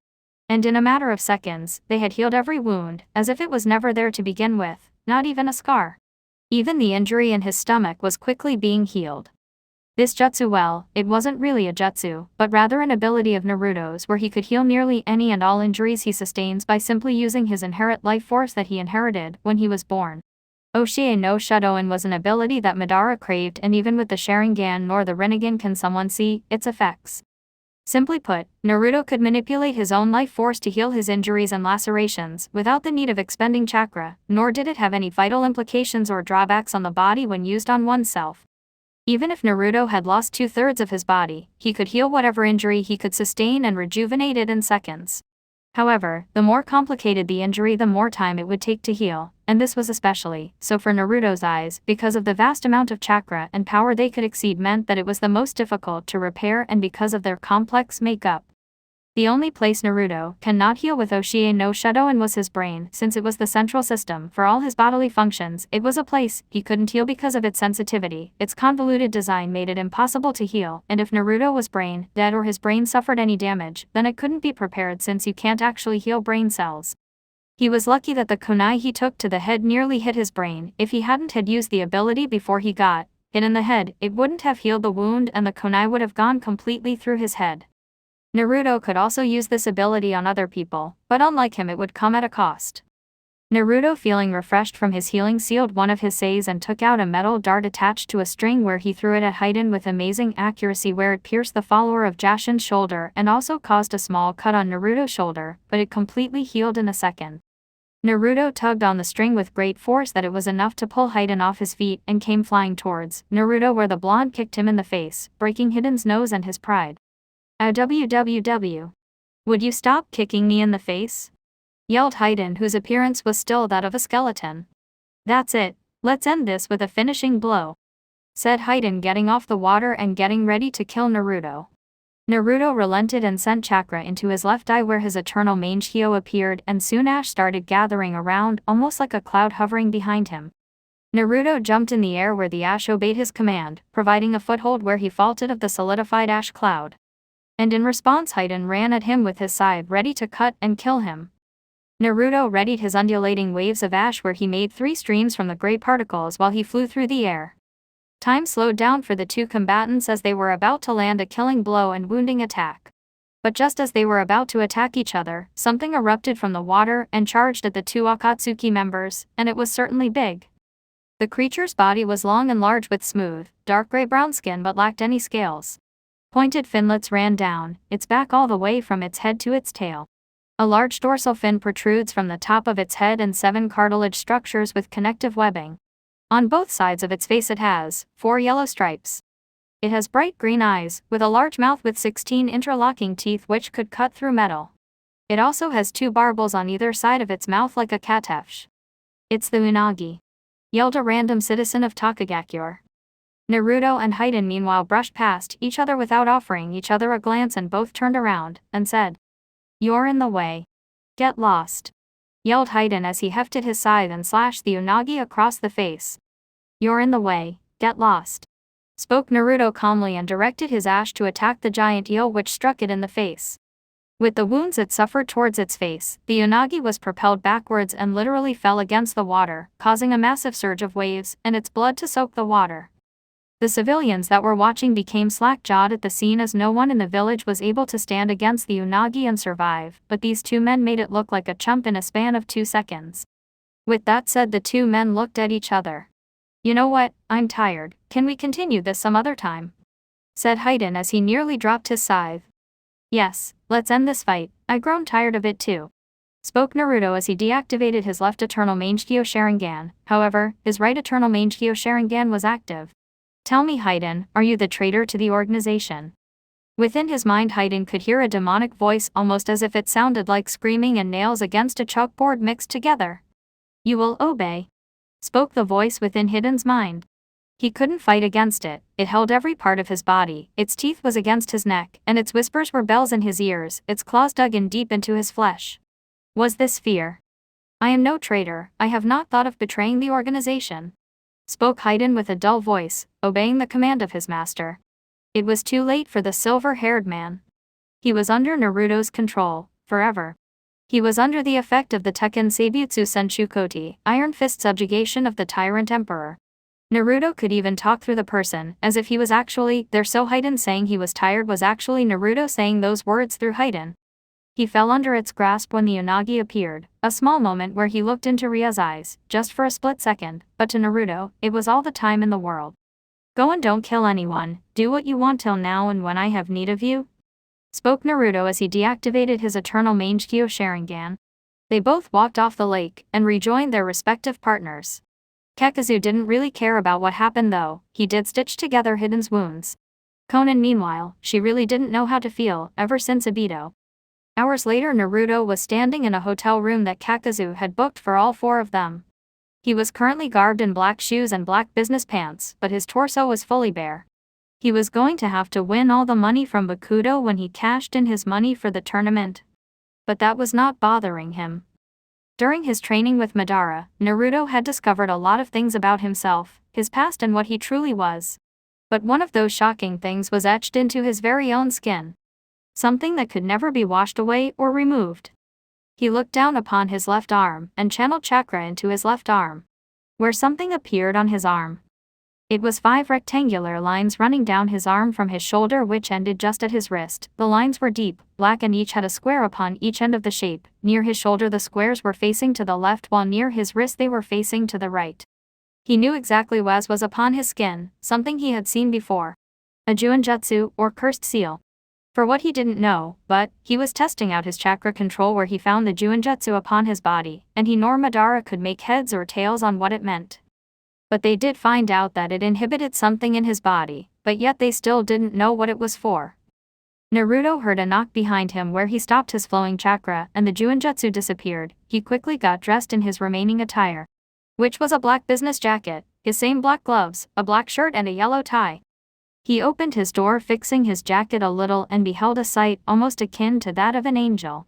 And in a matter of seconds, they had healed every wound, as if it was never there to begin with, not even a scar. Even the injury in his stomach was quickly being healed. This jutsu, well, it wasn't really a jutsu, but rather an ability of Naruto's, where he could heal nearly any and all injuries he sustains by simply using his inherent life force that he inherited when he was born. Oshie no Shudoin was an ability that Madara craved, and even with the Sharingan nor the Rinnegan can someone see its effects. Simply put, Naruto could manipulate his own life force to heal his injuries and lacerations without the need of expending chakra, nor did it have any vital implications or drawbacks on the body when used on oneself. Even if Naruto had lost 2/3 of his body, he could heal whatever injury he could sustain and rejuvenate it in seconds. However, the more complicated the injury, the more time it would take to heal, and this was especially so for Naruto's eyes, because of the vast amount of chakra and power they could exceed meant that it was the most difficult to repair, and because of their complex makeup. The only place Naruto cannot heal with Oshie no Shudoin was his brain, since it was the central system for all his bodily functions. It was a place he couldn't heal because of its sensitivity. Its convoluted design made it impossible to heal, and if Naruto was brain dead or his brain suffered any damage, then it couldn't be prepared, since you can't actually heal brain cells. He was lucky that the kunai he took to the head nearly hit his brain. If he hadn't had used the ability before he got hit in the head, it wouldn't have healed the wound, and the kunai would have gone completely through his head. Naruto could also use this ability on other people, but unlike him it would come at a cost. Naruto, feeling refreshed from his healing, sealed one of his sais and took out a metal dart attached to a string, where he threw it at Haiden with amazing accuracy, where it pierced the follower of Jashin's shoulder and also caused a small cut on Naruto's shoulder, but it completely healed in a second. Naruto tugged on the string with great force that it was enough to pull Haiden off his feet and came flying towards Naruto, where the blonde kicked him in the face, breaking Haiden's nose and his pride. "WWW. Would you stop kicking me in the face?" yelled Haiden, whose appearance was still that of a skeleton. "That's it, let's end this with a finishing blow," said Haiden, getting off the water and getting ready to kill Naruto. Naruto relented and sent chakra into his left eye, where his eternal mange Hyo appeared, and soon ash started gathering around, almost like a cloud hovering behind him. Naruto jumped in the air, where the ash obeyed his command, providing a foothold where he vaulted of the solidified ash cloud. And in response, Haiden ran at him with his scythe, ready to cut and kill him. Naruto readied his undulating waves of ash where he made 3 streams from the gray particles while he flew through the air. Time slowed down for the two combatants as they were about to land a killing blow and wounding attack. But just as they were about to attack each other, something erupted from the water and charged at the two Akatsuki members, and it was certainly big. The creature's body was long and large with smooth, dark gray-brown skin but lacked any scales. Pointed finlets ran down its back all the way from its head to its tail. A large dorsal fin protrudes from the top of its head and 7 cartilage structures with connective webbing. On both sides of its face it has 4 yellow stripes. It has bright green eyes, with a large mouth with 16 interlocking teeth which could cut through metal. It also has 2 barbels on either side of its mouth like a katefsh. It's the Unagi, yelled a random citizen of Takagakure. Naruto and Haiden meanwhile brushed past each other without offering each other a glance and both turned around and said, "You're in the way. Get lost," yelled Haiden as he hefted his scythe and slashed the Unagi across the face. "You're in the way, get lost," spoke Naruto calmly and directed his ash to attack the giant eel which struck it in the face. With the wounds it suffered towards its face, the Unagi was propelled backwards and literally fell against the water, causing a massive surge of waves and its blood to soak the water. The civilians that were watching became slack-jawed at the scene as no one in the village was able to stand against the Unagi and survive, but these 2 men made it look like a chump in a span of 2 seconds. With that said, the 2 men looked at each other. "You know what, I'm tired, can we continue this some other time?" said Haiden as he nearly dropped his scythe. "Yes, let's end this fight, I've grown tired of it too," spoke Naruto as he deactivated his left Eternal Mangekyo Sharingan. However, his right Eternal Mangekyo Sharingan was active. "Tell me, Haiden, are you the traitor to the organization?" Within his mind Haiden could hear a demonic voice almost as if it sounded like screaming and nails against a chalkboard mixed together. "You will obey," spoke the voice within Haiden's mind. He couldn't fight against it, it held every part of his body, its teeth was against his neck, and its whispers were bells in his ears, its claws dug in deep into his flesh. Was this fear? "I am no traitor, I have not thought of betraying the organization," spoke Haiden with a dull voice, obeying the command of his master. It was too late for the silver-haired man. He was under Naruto's control, forever. He was under the effect of the Tekken Seibutsu Senshukoti, Iron Fist subjugation of the Tyrant Emperor. Naruto could even talk through the person, as if he was actually there, so Haiden saying he was tired was actually Naruto saying those words through Haiden. He fell under its grasp when the Unagi appeared, a small moment where he looked into Rya's eyes, just for a split second, but to Naruto, it was all the time in the world. "Go and don't kill anyone, do what you want till now and when I have need of you," spoke Naruto as he deactivated his Eternal Mangekyo Sharingan. They both walked off the lake and rejoined their respective partners. Kakazu didn't really care about what happened though, he did stitch together Haiden's wounds. Konan meanwhile, she really didn't know how to feel ever since Obito. Hours later Naruto was standing in a hotel room that Kakazu had booked for all 4 of them. He was currently garbed in black shoes and black business pants, but his torso was fully bare. He was going to have to win all the money from Bakudo when he cashed in his money for the tournament. But that was not bothering him. During his training with Madara, Naruto had discovered a lot of things about himself, his past and what he truly was. But one of those shocking things was etched into his very own skin. Something that could never be washed away or removed. He looked down upon his left arm and channeled chakra into his left arm, where something appeared on his arm. It was 5 rectangular lines running down his arm from his shoulder which ended just at his wrist. The lines were deep, black and each had a square upon each end of the shape. Near his shoulder the squares were facing to the left while near his wrist they were facing to the right. He knew exactly what was upon his skin, something he had seen before. A Juinjutsu, or cursed seal. For what he didn't know, but he was testing out his chakra control where he found the Juinjutsu upon his body, and he nor Madara could make heads or tails on what it meant. But they did find out that it inhibited something in his body, but yet they still didn't know what it was for. Naruto heard a knock behind him where he stopped his flowing chakra and the Juinjutsu disappeared. He quickly got dressed in his remaining attire, which was a black business jacket, his same black gloves, a black shirt and a yellow tie. He opened his door fixing his jacket a little and beheld a sight almost akin to that of an angel.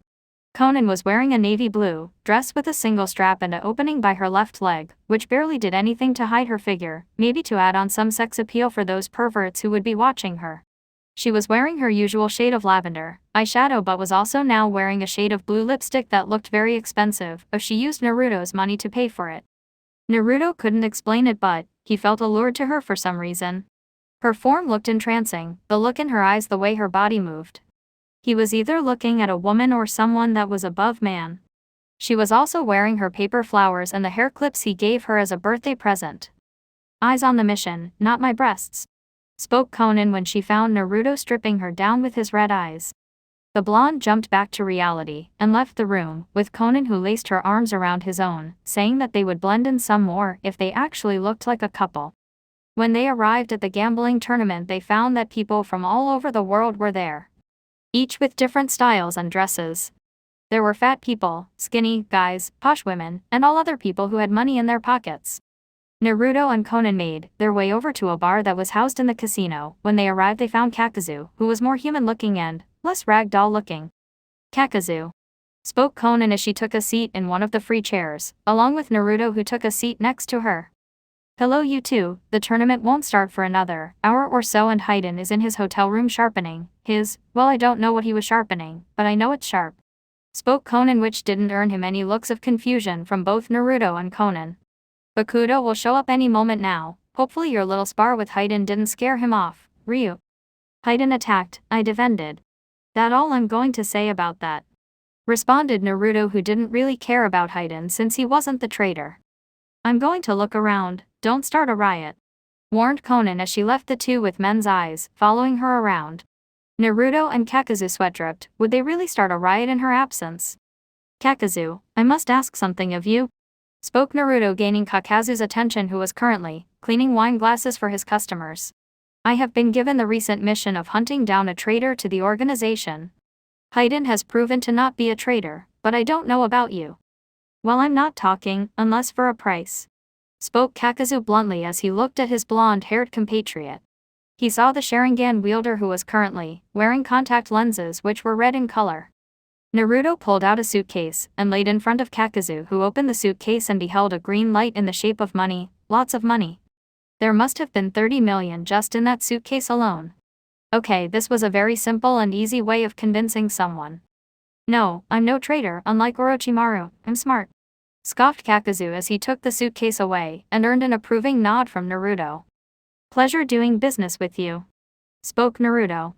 Konan was wearing a navy blue dress with a single strap and an opening by her left leg, which barely did anything to hide her figure, maybe to add on some sex appeal for those perverts who would be watching her. She was wearing her usual shade of lavender eyeshadow but was also now wearing a shade of blue lipstick that looked very expensive, if she used Naruto's money to pay for it. Naruto couldn't explain it but he felt allured to her for some reason. Her form looked entrancing, the look in her eyes, the way her body moved. He was either looking at a woman or someone that was above man. She was also wearing her paper flowers and the hair clips he gave her as a birthday present. Eyes on the mission, not my breasts, spoke Conan when she found Naruto stripping her down with his red eyes. The blonde jumped back to reality and left the room, with Conan who laced her arms around his own, saying that they would blend in some more if they actually looked like a couple. When they arrived at the gambling tournament, they found that people from all over the world were there, each with different styles and dresses. There were fat people, skinny guys, posh women, and all other people who had money in their pockets. Naruto and Conan made their way over to a bar that was housed in the casino. When they arrived, they found Kakazu, who was more human-looking and less ragdoll-looking. Kakazu, spoke Conan as she took a seat in one of the free chairs, along with Naruto, who took a seat next to her. Hello you two, the tournament won't start for another hour or so and Hayden is in his hotel room sharpening his, well, I don't know what he was sharpening, but I know it's sharp, spoke Conan, which didn't earn him any looks of confusion from both Naruto and Conan. Bakudo will show up any moment now, hopefully your little spar with Hayden didn't scare him off, Ryu. Hayden attacked, I defended. That all I'm going to say about that, responded Naruto, who didn't really care about Hayden since he wasn't the traitor. I'm going to look around, don't start a riot, warned Conan as she left the two with men's eyes following her around. Naruto and Kakazu sweat-dripped. Would they really start a riot in her absence? Kakazu, I must ask something of you, spoke Naruto, gaining Kakazu's attention, who was currently cleaning wine glasses for his customers. I have been given the recent mission of hunting down a traitor to the organization. Hayden has proven to not be a traitor, but I don't know about you. Well, I'm not talking, unless for a price, spoke Kakazu bluntly as he looked at his blonde-haired compatriot. He saw the Sharingan wielder, who was currently wearing contact lenses which were red in color. Naruto pulled out a suitcase and laid in front of Kakazu, who opened the suitcase and beheld a green light in the shape of money, lots of money. There must have been 30 million just in that suitcase alone. Okay, this was a very simple and easy way of convincing someone. No, I'm no traitor, unlike Orochimaru, I'm smart, scoffed Kakazu as he took the suitcase away and earned an approving nod from Naruto. Pleasure doing business with you, spoke Naruto.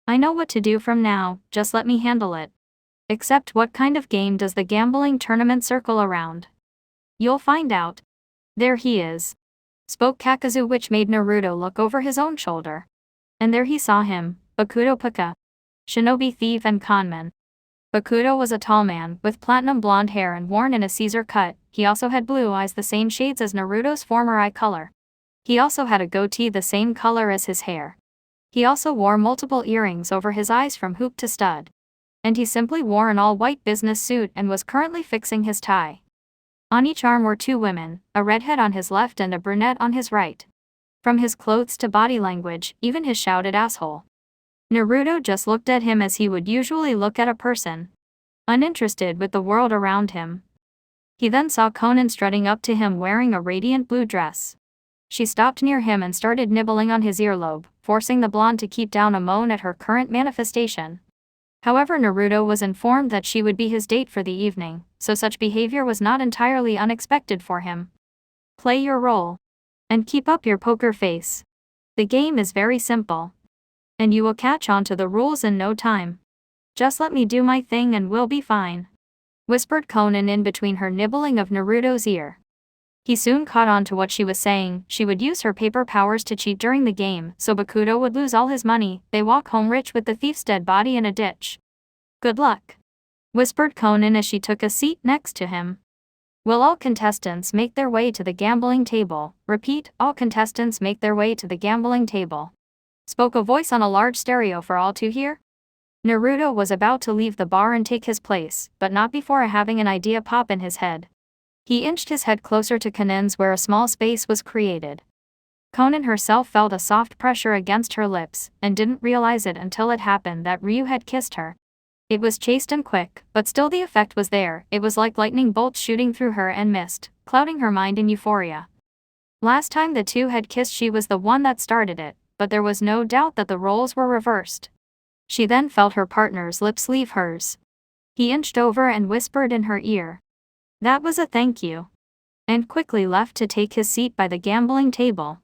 I know what to do from now, just let me handle it. Except, what kind of game does the gambling tournament circle around? You'll find out. There he is, spoke Kakazu, which made Naruto look over his own shoulder. And there he saw him, Bakudo Puka, shinobi thief and conman. Bakudo was a tall man with platinum blonde hair and worn in a Caesar cut. He also had blue eyes, the same shades as Naruto's former eye color. He also had a goatee the same color as his hair. He also wore multiple earrings over his eyes from hoop to stud. And he simply wore an all-white business suit and was currently fixing his tie. On each arm were two women, a redhead on his left and a brunette on his right. From his clothes to body language, even his shouted asshole, Naruto just looked at him as he would usually look at a person, uninterested with the world around him. He then saw Conan strutting up to him wearing a radiant blue dress. She stopped near him and started nibbling on his earlobe, forcing the blonde to keep down a moan at her current manifestation. However, Naruto was informed that she would be his date for the evening, so such behavior was not entirely unexpected for him. Play your role. And keep up your poker face. The game is very simple. And you will catch on to the rules in no time. Just let me do my thing and we'll be fine, whispered Conan in between her nibbling of Naruto's ear. He soon caught on to what she was saying. She would use her paper powers to cheat during the game, so Bakudo would lose all his money. They walk home rich with the thief's dead body in a ditch. Good luck, whispered Conan as she took a seat next to him. Will all contestants make their way to the gambling table? Repeat, all contestants make their way to the gambling table, spoke a voice on a large stereo for all to hear. Naruto was about to leave the bar and take his place, but not before having an idea pop in his head. He inched his head closer to Conan's, where a small space was created. Conan herself felt a soft pressure against her lips, and didn't realize it until it happened that Ryu had kissed her. It was chaste and quick, but still the effect was there. It was like lightning bolts shooting through her and mist, clouding her mind in euphoria. Last time the two had kissed, she was the one that started it, but there was no doubt that the roles were reversed. She then felt her partner's lips leave hers. He inched over and whispered in her ear. "That was a thank you," and quickly left to take his seat by the gambling table.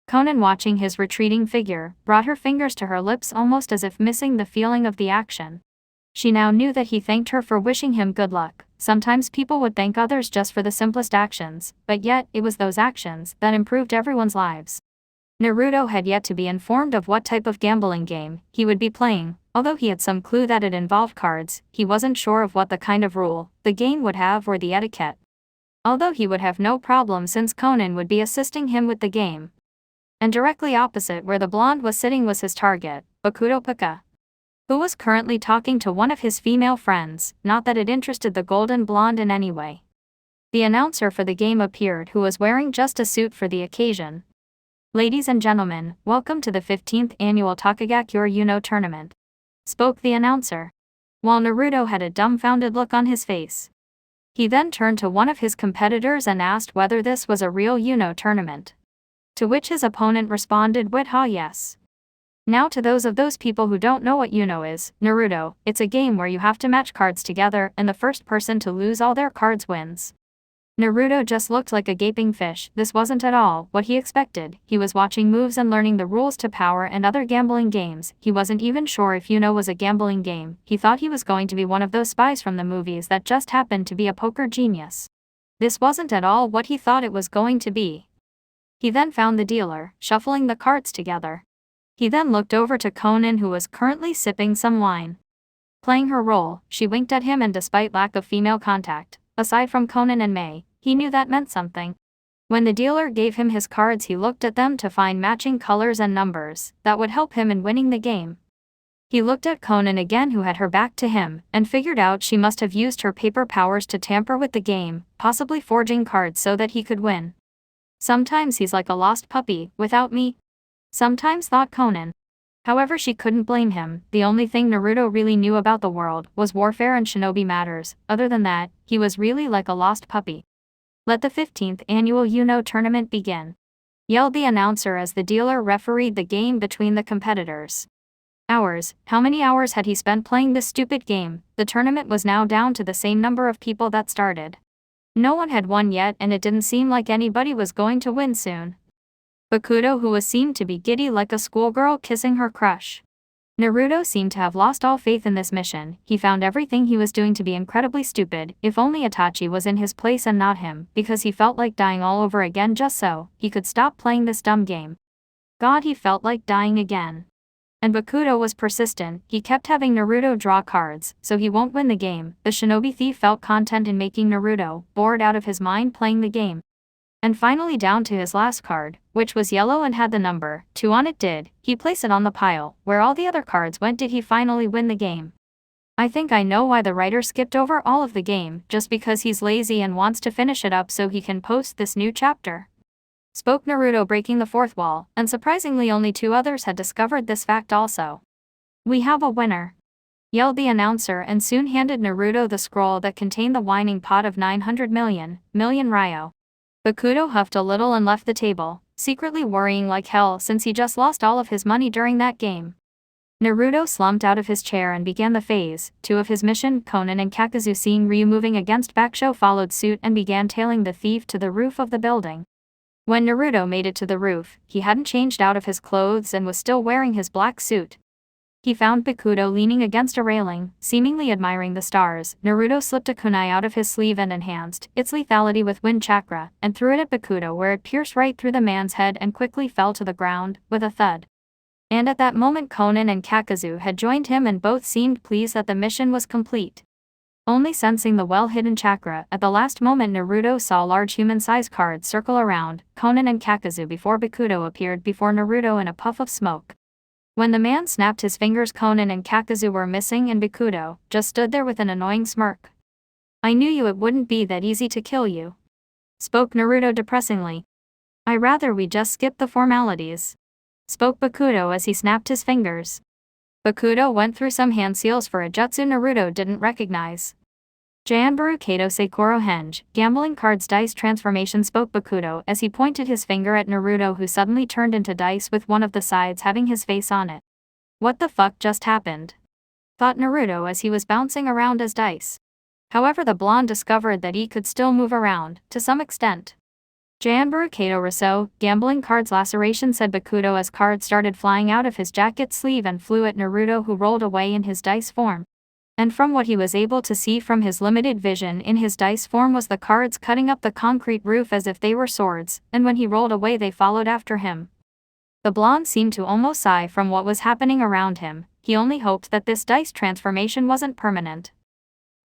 Conan, watching his retreating figure, brought her fingers to her lips almost as if missing the feeling of the action. She now knew that he thanked her for wishing him good luck. Sometimes people would thank others just for the simplest actions, but yet, it was those actions that improved everyone's lives. Naruto had yet to be informed of what type of gambling game he would be playing. Although he had some clue that it involved cards, he wasn't sure of what the kind of rule the game would have or the etiquette. Although he would have no problem since Conan would be assisting him with the game. And directly opposite where the blonde was sitting was his target, Bakuto Pika, who was currently talking to one of his female friends, not that it interested the golden blonde in any way. The announcer for the game appeared, who was wearing just a suit for the occasion. "Ladies and gentlemen, welcome to the 15th annual Takagakure Yuno tournament," spoke the announcer, while Naruto had a dumbfounded look on his face. He then turned to one of his competitors and asked whether this was a real Yuno tournament. To which his opponent responded with "Ha, yes." Now to those people who don't know what Yuno is, Naruto, it's a game where you have to match cards together and the first person to lose all their cards wins. Naruto just looked like a gaping fish. This wasn't at all what he expected. He was watching moves and learning the rules to power and other gambling games. He wasn't even sure if Yuno was a gambling game. He thought he was going to be one of those spies from the movies that just happened to be a poker genius. This wasn't at all what he thought it was going to be. He then found the dealer, shuffling the cards together. He then looked over to Conan, who was currently sipping some wine. Playing her role, she winked at him, and despite lack of female contact, aside from Conan and Mei, he knew that meant something. When the dealer gave him his cards, he looked at them to find matching colors and numbers that would help him in winning the game. He looked at Conan again, who had her back to him, and figured out she must have used her paper powers to tamper with the game, possibly forging cards so that he could win. Sometimes he's like a lost puppy, without me. Sometimes, thought Conan. However, she couldn't blame him. The only thing Naruto really knew about the world was warfare and shinobi matters. Other than that, he was really like a lost puppy. "Let the 15th annual Yuno tournament begin," yelled the announcer as the dealer refereed the game between the competitors. Hours. How many hours had he spent playing this stupid game? The tournament was now down to the same number of people that started. No one had won yet, and it didn't seem like anybody was going to win soon. Bakuto, who seemed to be giddy like a schoolgirl kissing her crush. Naruto seemed to have lost all faith in this mission. He found everything he was doing to be incredibly stupid. If only Itachi was in his place and not him, because he felt like dying all over again just so he could stop playing this dumb game. God, he felt like dying again. And Bakuto was persistent. He kept having Naruto draw cards, so he won't win the game. The shinobi thief felt content in making Naruto bored out of his mind playing the game. And finally, down to his last card, which was yellow and had the number 2 on it. Did he place it on the pile where all the other cards went? Did he finally win the game? I think I know why the writer skipped over all of the game, just because he's lazy and wants to finish it up so he can post this new chapter, spoke Naruto, breaking the fourth wall, and surprisingly only 2 others had discovered this fact also. "We have a winner," yelled the announcer, and soon handed Naruto the scroll that contained the whining pot of 900 million ryo. Bakuto huffed a little and left the table, secretly worrying like hell since he just lost all of his money during that game. Naruto slumped out of his chair and began the phase 2 of his mission. Conan and Kakazu, seeing Ryu moving against Bakusho, followed suit and began tailing the thief to the roof of the building. When Naruto made it to the roof, he hadn't changed out of his clothes and was still wearing his black suit. He found Bakuto leaning against a railing, seemingly admiring the stars. Naruto slipped a kunai out of his sleeve and enhanced its lethality with wind chakra, and threw it at Bakuto, where it pierced right through the man's head and quickly fell to the ground with a thud. And at that moment, Conan and Kakazu had joined him, and both seemed pleased that the mission was complete. Only sensing the well-hidden chakra, at the last moment Naruto saw large human-sized cards circle around Conan and Kakazu before Bakuto appeared before Naruto in a puff of smoke. When the man snapped his fingers, Conan and Kakazu were missing, and Bakuto just stood there with an annoying smirk. "I knew it wouldn't be that easy to kill you," spoke Naruto depressingly. "I rather we just skip the formalities," spoke Bakuto as he snapped his fingers. Bakuto went through some hand seals for a jutsu Naruto didn't recognize. Janbaru Kato Seikoro Henge, gambling cards dice transformation, spoke Bakuto as he pointed his finger at Naruto, who suddenly turned into dice with one of the sides having his face on it. What the fuck just happened? Thought Naruto as he was bouncing around as dice. However, the blonde discovered that he could still move around, to some extent. Janbaru Kato Riso, gambling cards laceration, said Bakuto as cards started flying out of his jacket sleeve and flew at Naruto, who rolled away in his dice form. And from what he was able to see from his limited vision in his dice form was the cards cutting up the concrete roof as if they were swords, and when he rolled away they followed after him. The blonde seemed to almost sigh from what was happening around him. He only hoped that this dice transformation wasn't permanent.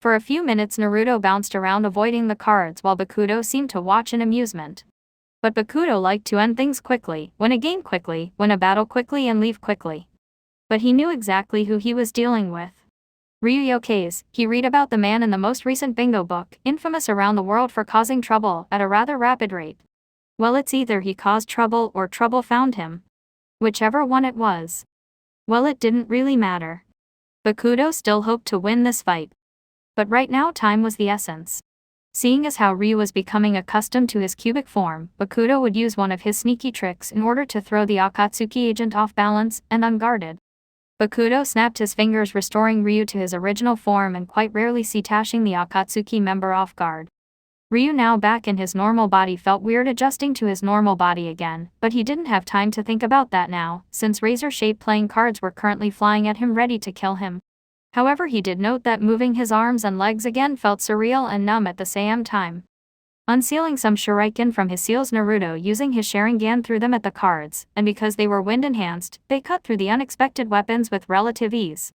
For a few minutes Naruto bounced around avoiding the cards while Bakuto seemed to watch in amusement. But Bakuto liked to end things quickly, win a game quickly, win a battle quickly and leave quickly. But he knew exactly who he was dealing with. Ryuyo Kase, he read about the man in the most recent bingo book, infamous around the world for causing trouble at a rather rapid rate. Well, it's either he caused trouble or trouble found him. Whichever one it was. Well, it didn't really matter. Bakuto still hoped to win this fight. But right now time was the essence. Seeing as how Ryu was becoming accustomed to his cubic form, Bakuto would use one of his sneaky tricks in order to throw the Akatsuki agent off balance and unguarded. Bakuto snapped his fingers, restoring Ryu to his original form and quite rarely catching the Akatsuki member off guard. Ryu, now back in his normal body, felt weird adjusting to his normal body again, but he didn't have time to think about that now, since razor-shaped playing cards were currently flying at him ready to kill him. However, he did note that moving his arms and legs again felt surreal and numb at the same time. Unsealing some shuriken from his seals, Naruto using his Sharingan threw them at the cards, and because they were wind-enhanced, they cut through the unexpected weapons with relative ease.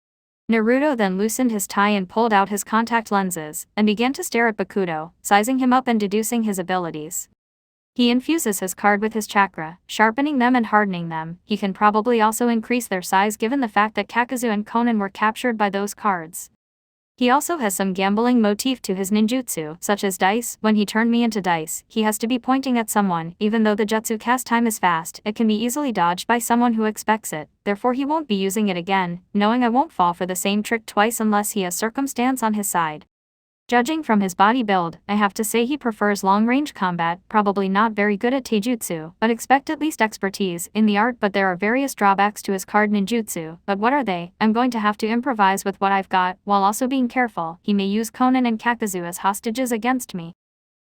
Naruto then loosened his tie and pulled out his contact lenses, and began to stare at Bakuto, sizing him up and deducing his abilities. He infuses his card with his chakra, sharpening them and hardening them. He can probably also increase their size given the fact that Kakazu and Konan were captured by those cards. He also has some gambling motif to his ninjutsu, such as dice. When he turned me into dice, he has to be pointing at someone. Even though the jutsu cast time is fast, it can be easily dodged by someone who expects it, therefore he won't be using it again, knowing I won't fall for the same trick twice unless he has circumstance on his side. Judging from his body build, I have to say he prefers long-range combat, probably not very good at taijutsu, but expect at least expertise in the art. But there are various drawbacks to his card ninjutsu, but what are they? I'm going to have to improvise with what I've got, while also being careful. He may use Konan and Kakazu as hostages against me.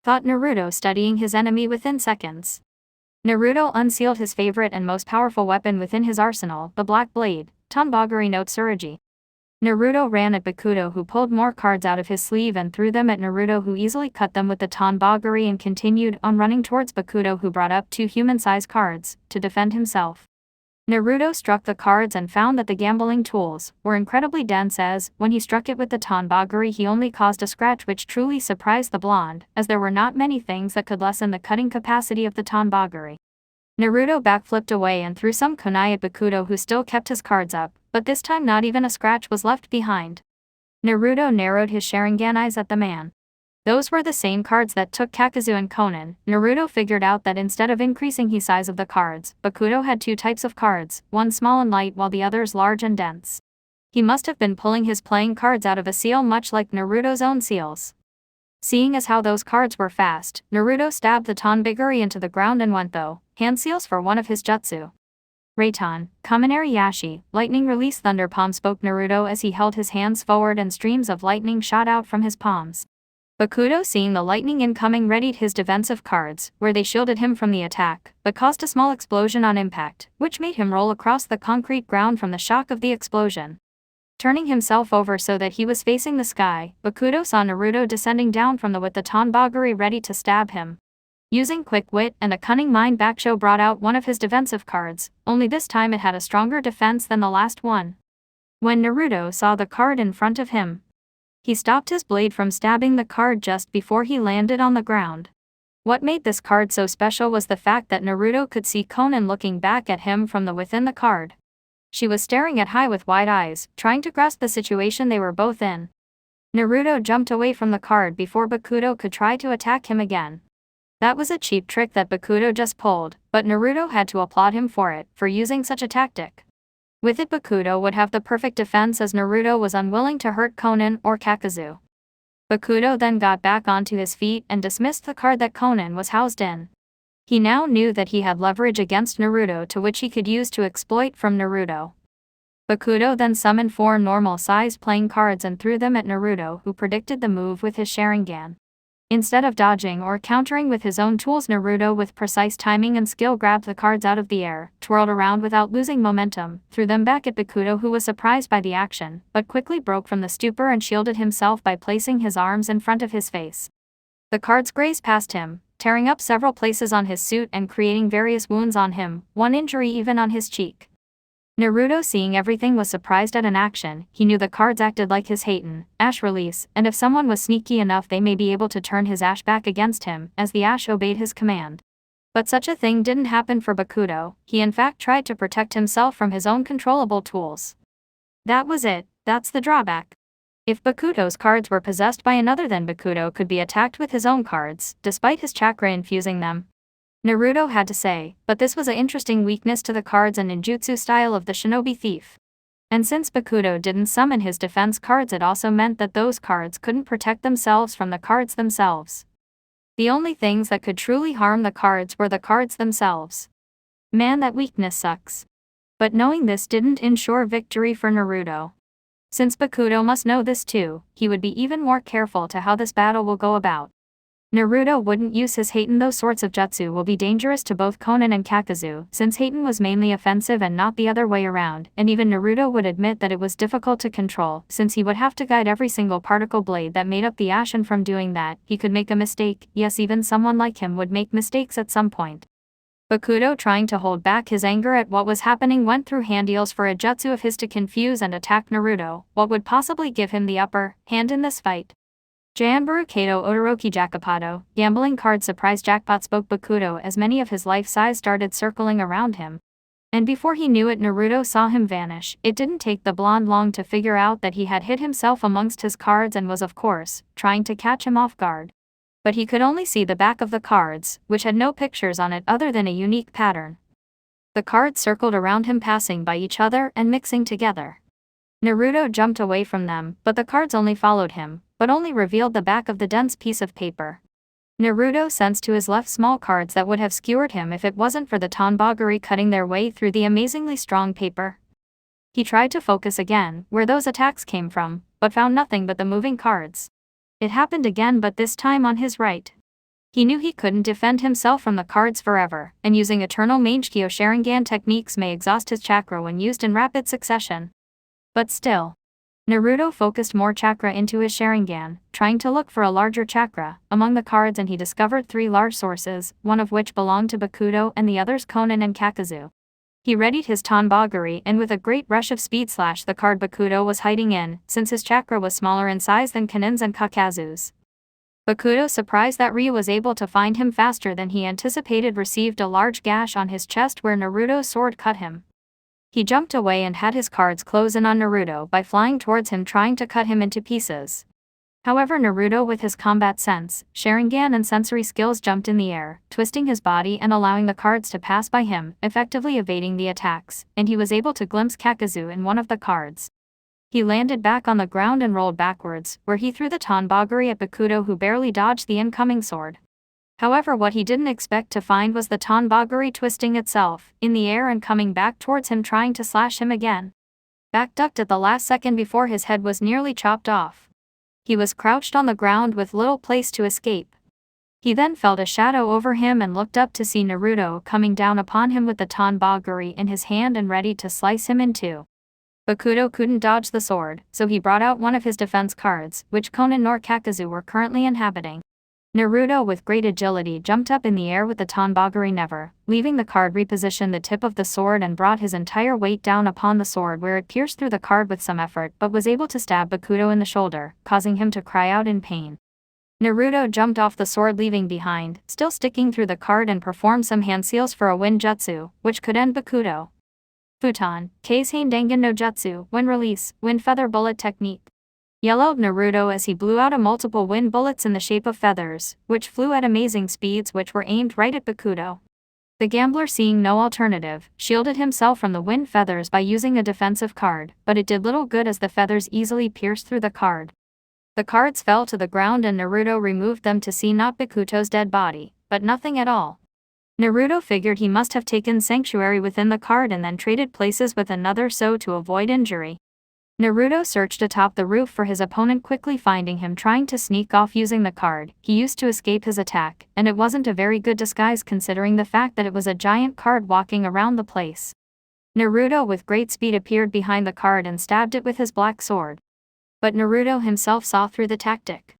Thought Naruto, studying his enemy within seconds. Naruto unsealed his favorite and most powerful weapon within his arsenal, the Black Blade, Tonbagari no Tsurugi. Naruto ran at Bakuto, who pulled more cards out of his sleeve and threw them at Naruto, who easily cut them with the Tonbagari and continued on running towards Bakuto, who brought up 2 human-sized cards to defend himself. Naruto struck the cards and found that the gambling tools were incredibly dense, as, when he struck it with the Tonbagari, he only caused a scratch, which truly surprised the blonde, as there were not many things that could lessen the cutting capacity of the Tonbagari. Naruto backflipped away and threw some kunai at Bakuto, who still kept his cards up, but this time not even a scratch was left behind. Naruto narrowed his Sharingan eyes at the man. Those were the same cards that took Kakazu and Konan. Naruto figured out that instead of increasing the size of the cards, Bakuto had 2 types of cards, one small and light while the others large and dense. He must have been pulling his playing cards out of a seal, much like Naruto's own seals. Seeing as how those cards were fast, Naruto stabbed the Tonbagari into the ground and went though, hand seals for one of his jutsu. Reitan, Kaminari Yashi, lightning release thunder palm, spoke Naruto as he held his hands forward and streams of lightning shot out from his palms. Bakuto, seeing the lightning incoming, readied his defensive cards, where they shielded him from the attack, but caused a small explosion on impact, which made him roll across the concrete ground from the shock of the explosion. Turning himself over so that he was facing the sky, Bakuto saw Naruto descending down from with the Tonbagari ready to stab him. Using quick wit and a cunning mind, Bakusho brought out one of his defensive cards, only this time it had a stronger defense than the last one. When Naruto saw the card in front of him, he stopped his blade from stabbing the card just before he landed on the ground. What made this card so special was the fact that Naruto could see Konan looking back at him from within the card. She was staring at him with wide eyes, trying to grasp the situation they were both in. Naruto jumped away from the card before Bakuto could try to attack him again. That was a cheap trick that Bakuto just pulled, but Naruto had to applaud him for using such a tactic. With it, Bakuto would have the perfect defense, as Naruto was unwilling to hurt Konan or Kakazu. Bakudo then got back onto his feet and dismissed the card that Conan was housed in. He now knew that he had leverage against Naruto to which he could use to exploit from Naruto. Bakudo then summoned 4 normal-sized playing cards and threw them at Naruto, who predicted the move with his Sharingan. Instead of dodging or countering with his own tools, Naruto with precise timing and skill grabbed the cards out of the air, twirled around without losing momentum, threw them back at Bakudo, who was surprised by the action, but quickly broke from the stupor and shielded himself by placing his arms in front of his face. The cards grazed past him, tearing up several places on his suit and creating various wounds on him, one injury even on his cheek. Naruto, seeing everything, was surprised at an action. He knew the cards acted like his Haten, Ash release, and if someone was sneaky enough they may be able to turn his Ash back against him, as the Ash obeyed his command. But such a thing didn't happen for Bakudo. He in fact tried to protect himself from his own controllable tools. That was it, that's the drawback. If Bakudo's cards were possessed by another, then Bakudo could be attacked with his own cards, despite his chakra infusing them. Naruto had to say, but this was an interesting weakness to the cards and ninjutsu style of the shinobi thief. And since Bakudo didn't summon his defense cards, it also meant that those cards couldn't protect themselves from the cards themselves. The only things that could truly harm the cards were the cards themselves. Man, that weakness sucks. But knowing this didn't ensure victory for Naruto. Since Bakudo must know this too, he would be even more careful to how this battle will go about. Naruto wouldn't use his Haten. Those sorts of jutsu will be dangerous to both Konan and Kakazu, since Haten was mainly offensive and not the other way around, and even Naruto would admit that it was difficult to control, since he would have to guide every single particle blade that made up the Ash, and from doing that, he could make a mistake. Yes, even someone like him would make mistakes at some point. Bakudo, trying to hold back his anger at what was happening, went through handdeals for a jutsu of his to confuse and attack Naruto. What would possibly give him the upper hand in this fight? Janbaru Kato Odoroki Jackpot, gambling card surprise jackpot, spoke Bakudo as many of his life size started circling around him. And before he knew it, Naruto saw him vanish. It didn't take the blonde long to figure out that he had hid himself amongst his cards and was, of course, trying to catch him off guard. But he could only see the back of the cards, which had no pictures on it other than a unique pattern. The cards circled around him, passing by each other and mixing together. Naruto jumped away from them, but the cards only followed him, but only revealed the back of the dense piece of paper. Naruto sensed to his left small cards that would have skewered him if it wasn't for the Tonbaguri cutting their way through the amazingly strong paper. He tried to focus again, where those attacks came from, but found nothing but the moving cards. It happened again, but this time on his right. He knew he couldn't defend himself from the cards forever, and using Eternal Mangekyo Sharingan techniques may exhaust his chakra when used in rapid succession. But still, Naruto focused more chakra into his Sharingan, trying to look for a larger chakra among the cards, and he discovered 3 large sources, one of which belonged to Bakudo and the others Konan and Kakazu. He readied his Tonbaguri and with a great rush of speed slashed the card Bakudo was hiding in, since his chakra was smaller in size than Kanan's and Kakazu's. Bakudo, surprised that Ryu was able to find him faster than he anticipated, received a large gash on his chest where Naruto's sword cut him. He jumped away and had his cards close in on Naruto by flying towards him, trying to cut him into pieces. However, Naruto, with his combat sense, Sharingan and sensory skills, jumped in the air, twisting his body and allowing the cards to pass by him, effectively evading the attacks, and he was able to glimpse Kakazu in one of the cards. He landed back on the ground and rolled backwards, where he threw the Tonbaguri at Bakudo, who barely dodged the incoming sword. However, what he didn't expect to find was the Tonbaguri twisting itself in the air and coming back towards him, trying to slash him again. Back ducked at the last second before his head was nearly chopped off. He was crouched on the ground with little place to escape. He then felt a shadow over him and looked up to see Naruto coming down upon him with the Tonbaguri in his hand and ready to slice him in two. Bakudo couldn't dodge the sword, so he brought out one of his defense cards, which Konan nor Kakazu were currently inhabiting. Naruto, with great agility, jumped up in the air with the Tonbaguri, never leaving the card, repositioned the tip of the sword and brought his entire weight down upon the sword, where it pierced through the card with some effort but was able to stab Bakudo in the shoulder, causing him to cry out in pain. Naruto jumped off the sword, leaving behind, still sticking through the card, and performed some hand seals for a wind jutsu, which could end Bakudo. Futon, Keisein Dangan no Jutsu, Wind Release, Wind Feather Bullet Technique. Yellowed Naruto as he blew out a multiple wind bullets in the shape of feathers, which flew at amazing speeds, which were aimed right at Bakudo. The gambler, seeing no alternative, shielded himself from the wind feathers by using a defensive card, but it did little good as the feathers easily pierced through the card. The cards fell to the ground and Naruto removed them to see not Bakuto's dead body, but nothing at all. Naruto figured he must have taken sanctuary within the card and then traded places with another so to avoid injury. Naruto searched atop the roof for his opponent, quickly finding him trying to sneak off using the card he used to escape his attack, and it wasn't a very good disguise considering the fact that it was a giant card walking around the place. Naruto with great speed appeared behind the card and stabbed it with his black sword. But Naruto himself saw through the tactic.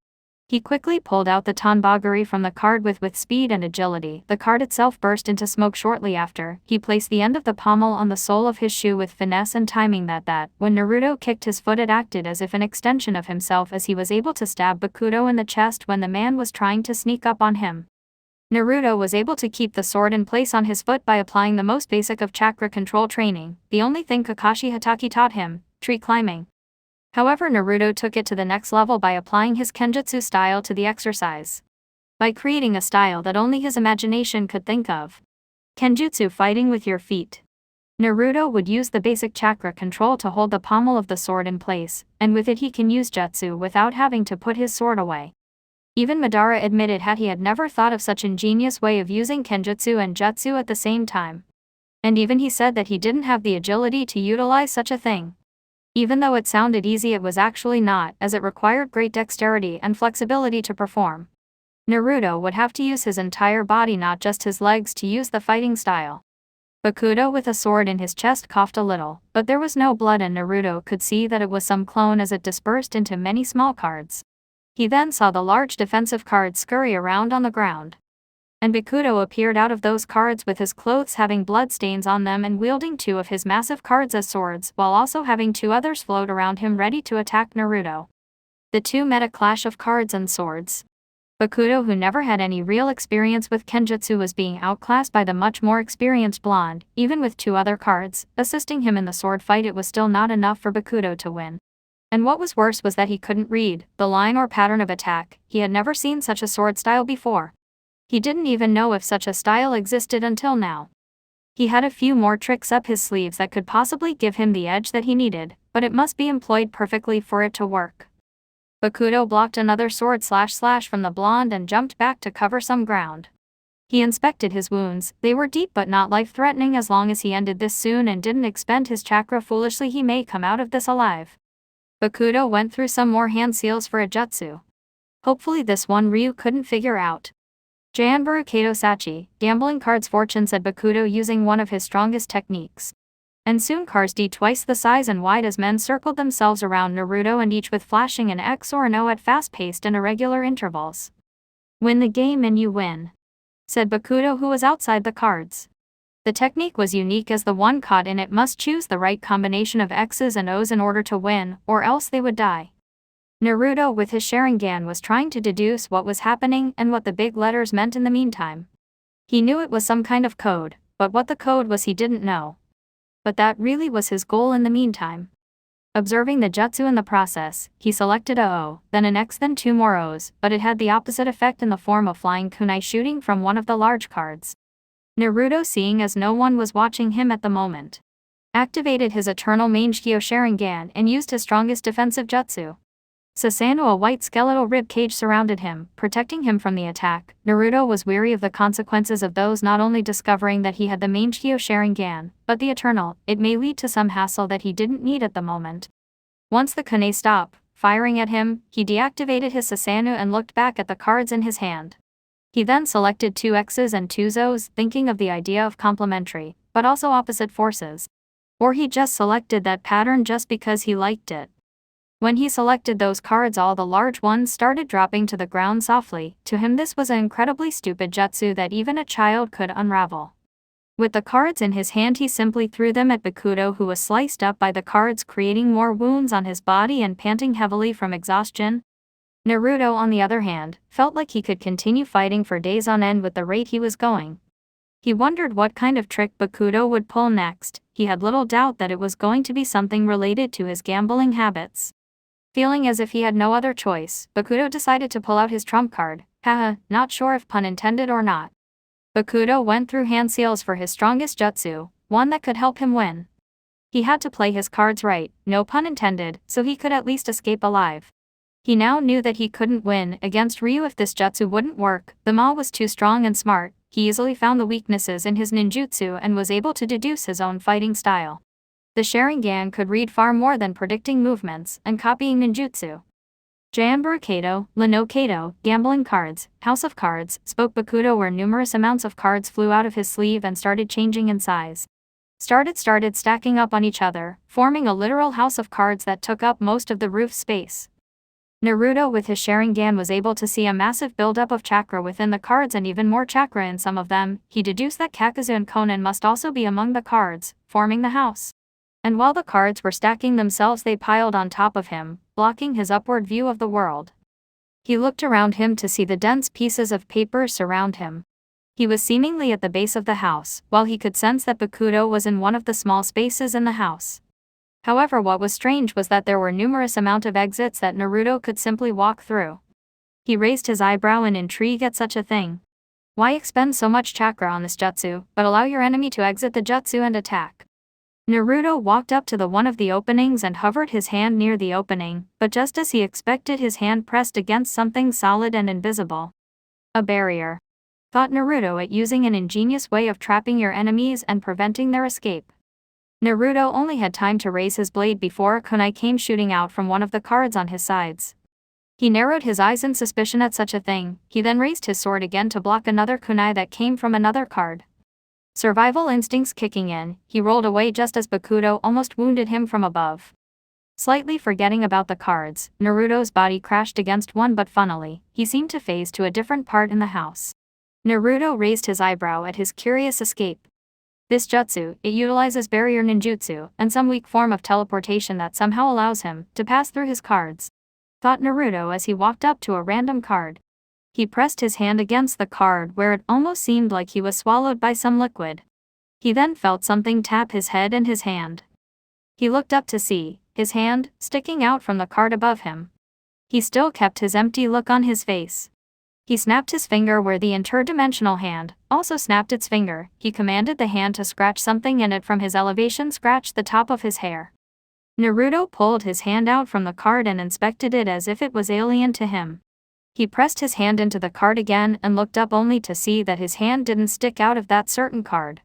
He quickly pulled out the Tonbagari from the card with speed and agility. The card itself burst into smoke shortly after. He placed the end of the pommel on the sole of his shoe with finesse and timing that when Naruto kicked his foot, it acted as if an extension of himself, as he was able to stab Bakuto in the chest when the man was trying to sneak up on him. Naruto was able to keep the sword in place on his foot by applying the most basic of chakra control training, the only thing Kakashi Hatake taught him, tree climbing. However, Naruto took it to the next level by applying his Kenjutsu style to the exercise. By creating a style that only his imagination could think of. Kenjutsu, fighting with your feet. Naruto would use the basic chakra control to hold the pommel of the sword in place, and with it he can use jutsu without having to put his sword away. Even Madara admitted he had never thought of such ingenious way of using Kenjutsu and jutsu at the same time. And even he said that he didn't have the agility to utilize such a thing. Even though it sounded easy, it was actually not, as it required great dexterity and flexibility to perform. Naruto would have to use his entire body, not just his legs, to use the fighting style. Bakuto with a sword in his chest coughed a little, but there was no blood and Naruto could see that it was some clone as it dispersed into many small cards. He then saw the large defensive cards scurry around on the ground. And Bakuto appeared out of those cards with his clothes having blood stains on them and wielding two of his massive cards as swords, while also having two others float around him ready to attack Naruto. The two met a clash of cards and swords. Bakuto, who never had any real experience with Kenjutsu, was being outclassed by the much more experienced blonde. Even with two other cards assisting him in the sword fight, it was still not enough for Bakuto to win. And what was worse was that he couldn't read the line or pattern of attack. He had never seen such a sword style before. He didn't even know if such a style existed until now. He had a few more tricks up his sleeves that could possibly give him the edge that he needed, but it must be employed perfectly for it to work. Bakuto blocked another sword slash from the blonde and jumped back to cover some ground. He inspected his wounds. They were deep but not life-threatening. As long as he ended this soon and didn't expend his chakra foolishly, he may come out of this alive. Bakuto went through some more hand seals for a jutsu. Hopefully this one Ryu couldn't figure out. Janbaru Kato Sachi, gambling cards fortune, said Bakuto using one of his strongest techniques. And soon cards D twice the size and wide as men circled themselves around Naruto, and each with flashing an X or an O at fast-paced and irregular intervals. Win the game and you win, said Bakuto, who was outside the cards. The technique was unique, as the one caught in it must choose the right combination of X's and O's in order to win, or else they would die. Naruto with his Sharingan was trying to deduce what was happening and what the big letters meant in the meantime. He knew it was some kind of code, but what the code was he didn't know. But that really was his goal in the meantime. Observing the jutsu in the process, he selected a O, then an X, then two more O's, but it had the opposite effect in the form of flying kunai shooting from one of the large cards. Naruto, seeing as no one was watching him at the moment, activated his eternal Mangekyo Sharingan and used his strongest defensive jutsu. Susanoo, a white skeletal rib cage surrounded him, protecting him from the attack. Naruto was weary of the consequences of those not only discovering that he had the Mangekyo Sharingan, but the eternal. It may lead to some hassle that he didn't need at the moment. Once the kunai stopped firing at him, he deactivated his Susanoo and looked back at the cards in his hand. He then selected two X's and two O's, thinking of the idea of complementary, but also opposite forces. Or he just selected that pattern just because he liked it. When he selected those cards, all the large ones started dropping to the ground softly. To him this was an incredibly stupid jutsu that even a child could unravel. With the cards in his hand, he simply threw them at Bakuto, who was sliced up by the cards, creating more wounds on his body and panting heavily from exhaustion. Naruto, on the other hand, felt like he could continue fighting for days on end with the rate he was going. He wondered what kind of trick Bakuto would pull next. He had little doubt that it was going to be something related to his gambling habits. Feeling as if he had no other choice, Bakuto decided to pull out his trump card. Haha, not sure if pun intended or not. Bakuto went through hand seals for his strongest jutsu, one that could help him win. He had to play his cards right, no pun intended, so he could at least escape alive. He now knew that he couldn't win against Ryu if this jutsu wouldn't work. The Ma was too strong and smart. He easily found the weaknesses in his ninjutsu and was able to deduce his own fighting style. The Sharingan could read far more than predicting movements and copying ninjutsu. Janburu Kato, Lino Kato, gambling cards, house of cards, spoke Bakudo where numerous amounts of cards flew out of his sleeve and started changing in size. Started stacking up on each other, forming a literal house of cards that took up most of the roof space. Naruto with his Sharingan was able to see a massive buildup of chakra within the cards and even more chakra in some of them. He deduced that Kakazu and Konan must also be among the cards, forming the house. And while the cards were stacking themselves, they piled on top of him, blocking his upward view of the world. He looked around him to see the dense pieces of paper surround him. He was seemingly at the base of the house, while he could sense that Bakudo was in one of the small spaces in the house. However, what was strange was that there were numerous amount of exits that Naruto could simply walk through. He raised his eyebrow in intrigue at such a thing. Why expend so much chakra on this jutsu, but allow your enemy to exit the jutsu and attack? Naruto walked up to one of the openings and hovered his hand near the opening, but just as he expected, his hand pressed against something solid and invisible. A barrier. Thought Naruto at using an ingenious way of trapping your enemies and preventing their escape. Naruto only had time to raise his blade before a kunai came shooting out from one of the cards on his sides. He narrowed his eyes in suspicion at such a thing. He then raised his sword again to block another kunai that came from another card. Survival instincts kicking in, he rolled away just as Bakudo almost wounded him from above. Slightly forgetting about the cards, Naruto's body crashed against one, but funnily, he seemed to phase to a different part in the house. Naruto raised his eyebrow at his curious escape. This jutsu, it utilizes barrier ninjutsu and some weak form of teleportation that somehow allows him to pass through his cards. Thought Naruto as he walked up to a random card. He pressed his hand against the card where it almost seemed like he was swallowed by some liquid. He then felt something tap his head and his hand. He looked up to see his hand sticking out from the card above him. He still kept his empty look on his face. He snapped his finger where the interdimensional hand also snapped its finger. He commanded the hand to scratch something in it from his elevation, scratched the top of his hair. Naruto pulled his hand out from the card and inspected it as if it was alien to him. He pressed his hand into the card again and looked up only to see that his hand didn't stick out of that certain card.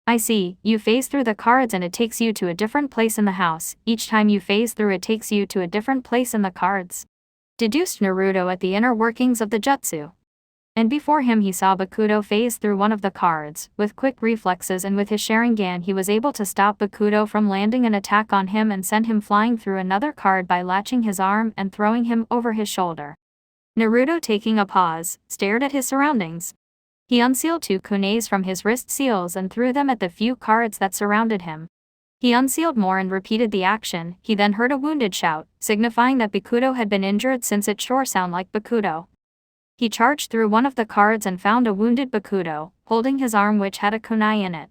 I see, you phase through the cards and it takes you to a different place in the house. Each time you phase through, it takes you to a different place in the cards. Deduced Naruto at the inner workings of the jutsu. And before him he saw Bakudo phase through one of the cards. With quick reflexes and with his Sharingan he was able to stop Bakudo from landing an attack on him and send him flying through another card by latching his arm and throwing him over his shoulder. Naruto, taking a pause, stared at his surroundings. He unsealed 2 kunais from his wrist seals and threw them at the few cards that surrounded him. He unsealed more and repeated the action. He then heard a wounded shout, signifying that Bakudo had been injured, since it sure sounded like Bakudo. He charged through one of the cards and found a wounded Bakudo, holding his arm which had a kunai in it.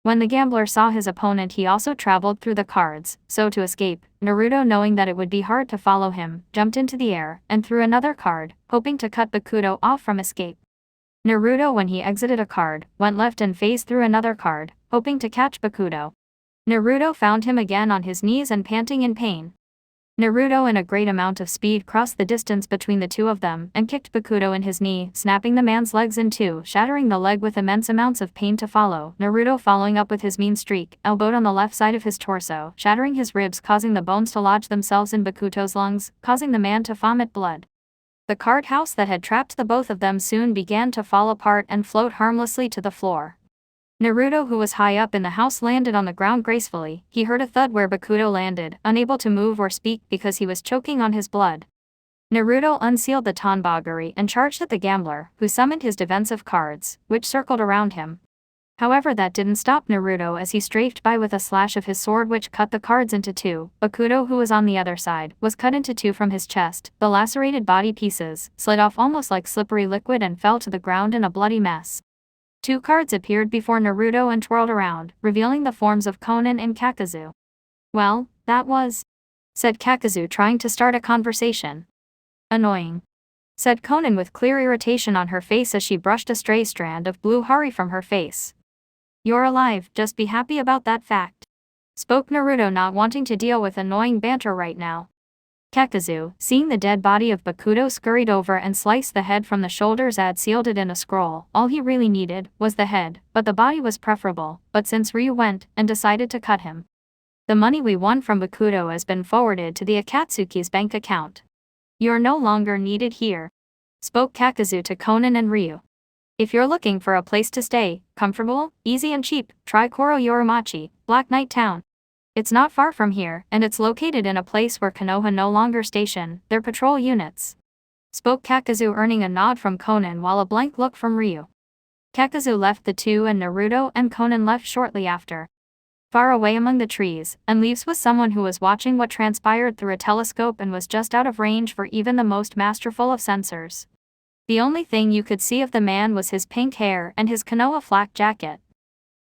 When the gambler saw his opponent, he also traveled through the cards, so to escape, Naruto, knowing that it would be hard to follow him, jumped into the air and threw another card, hoping to cut Bakudo off from escape. Naruto, when he exited a card, went left and phased through another card, hoping to catch Bakudo. Naruto found him again on his knees and panting in pain. Naruto, in a great amount of speed, crossed the distance between the two of them and kicked Bakudo in his knee, snapping the man's legs in two, shattering the leg with immense amounts of pain to follow. Naruto, following up with his mean streak, elbowed on the left side of his torso, shattering his ribs, causing the bones to lodge themselves in Bakuto's lungs, causing the man to vomit blood. The card house that had trapped the both of them soon began to fall apart and float harmlessly to the floor. Naruto, who was high up in the house, landed on the ground gracefully. He heard a thud where Bakudo landed, unable to move or speak because he was choking on his blood. Naruto unsealed the Tonbagari and charged at the gambler, who summoned his defensive cards, which circled around him. However, that didn't stop Naruto as he strafed by with a slash of his sword which cut the cards into 2. Bakudo, who was on the other side, was cut into 2 from his chest. The lacerated body pieces slid off almost like slippery liquid and fell to the ground in a bloody mess. 2 cards appeared before Naruto and twirled around, revealing the forms of Konan and Kakazu. "Well, that was," said Kakazu, trying to start a conversation. "Annoying," said Konan with clear irritation on her face as she brushed a stray strand of blue hari from her face. "You're alive, just be happy about that fact," spoke Naruto, not wanting to deal with annoying banter right now. Kakazu, seeing the dead body of Bakuto, scurried over and sliced the head from the shoulders and sealed it in a scroll. All he really needed was the head, but the body was preferable. But since Ryu went and decided to cut him, the money we won from Bakuto has been forwarded to the Akatsuki's bank account. You're no longer needed here, spoke Kakazu to Konan and Ryu. If you're looking for a place to stay, comfortable, easy and cheap, try Koro Yorimachi, Black Knight Town. It's not far from here, and it's located in a place where Konoha no longer station their patrol units, spoke Kakazu, earning a nod from Konan while a blank look from Ryu. Kakazu left the two and Naruto and Konan left shortly after. Far away among the trees and leaves was someone who was watching what transpired through a telescope and was just out of range for even the most masterful of sensors. The only thing you could see of the man was his pink hair and his Konoha flak jacket.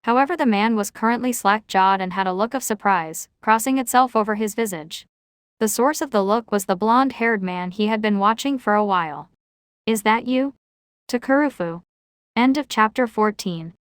However, the man was currently slack-jawed and had a look of surprise crossing itself over his visage. The source of the look was the blonde-haired man he had been watching for a while. Is that you? To Kurufu. End of chapter 14.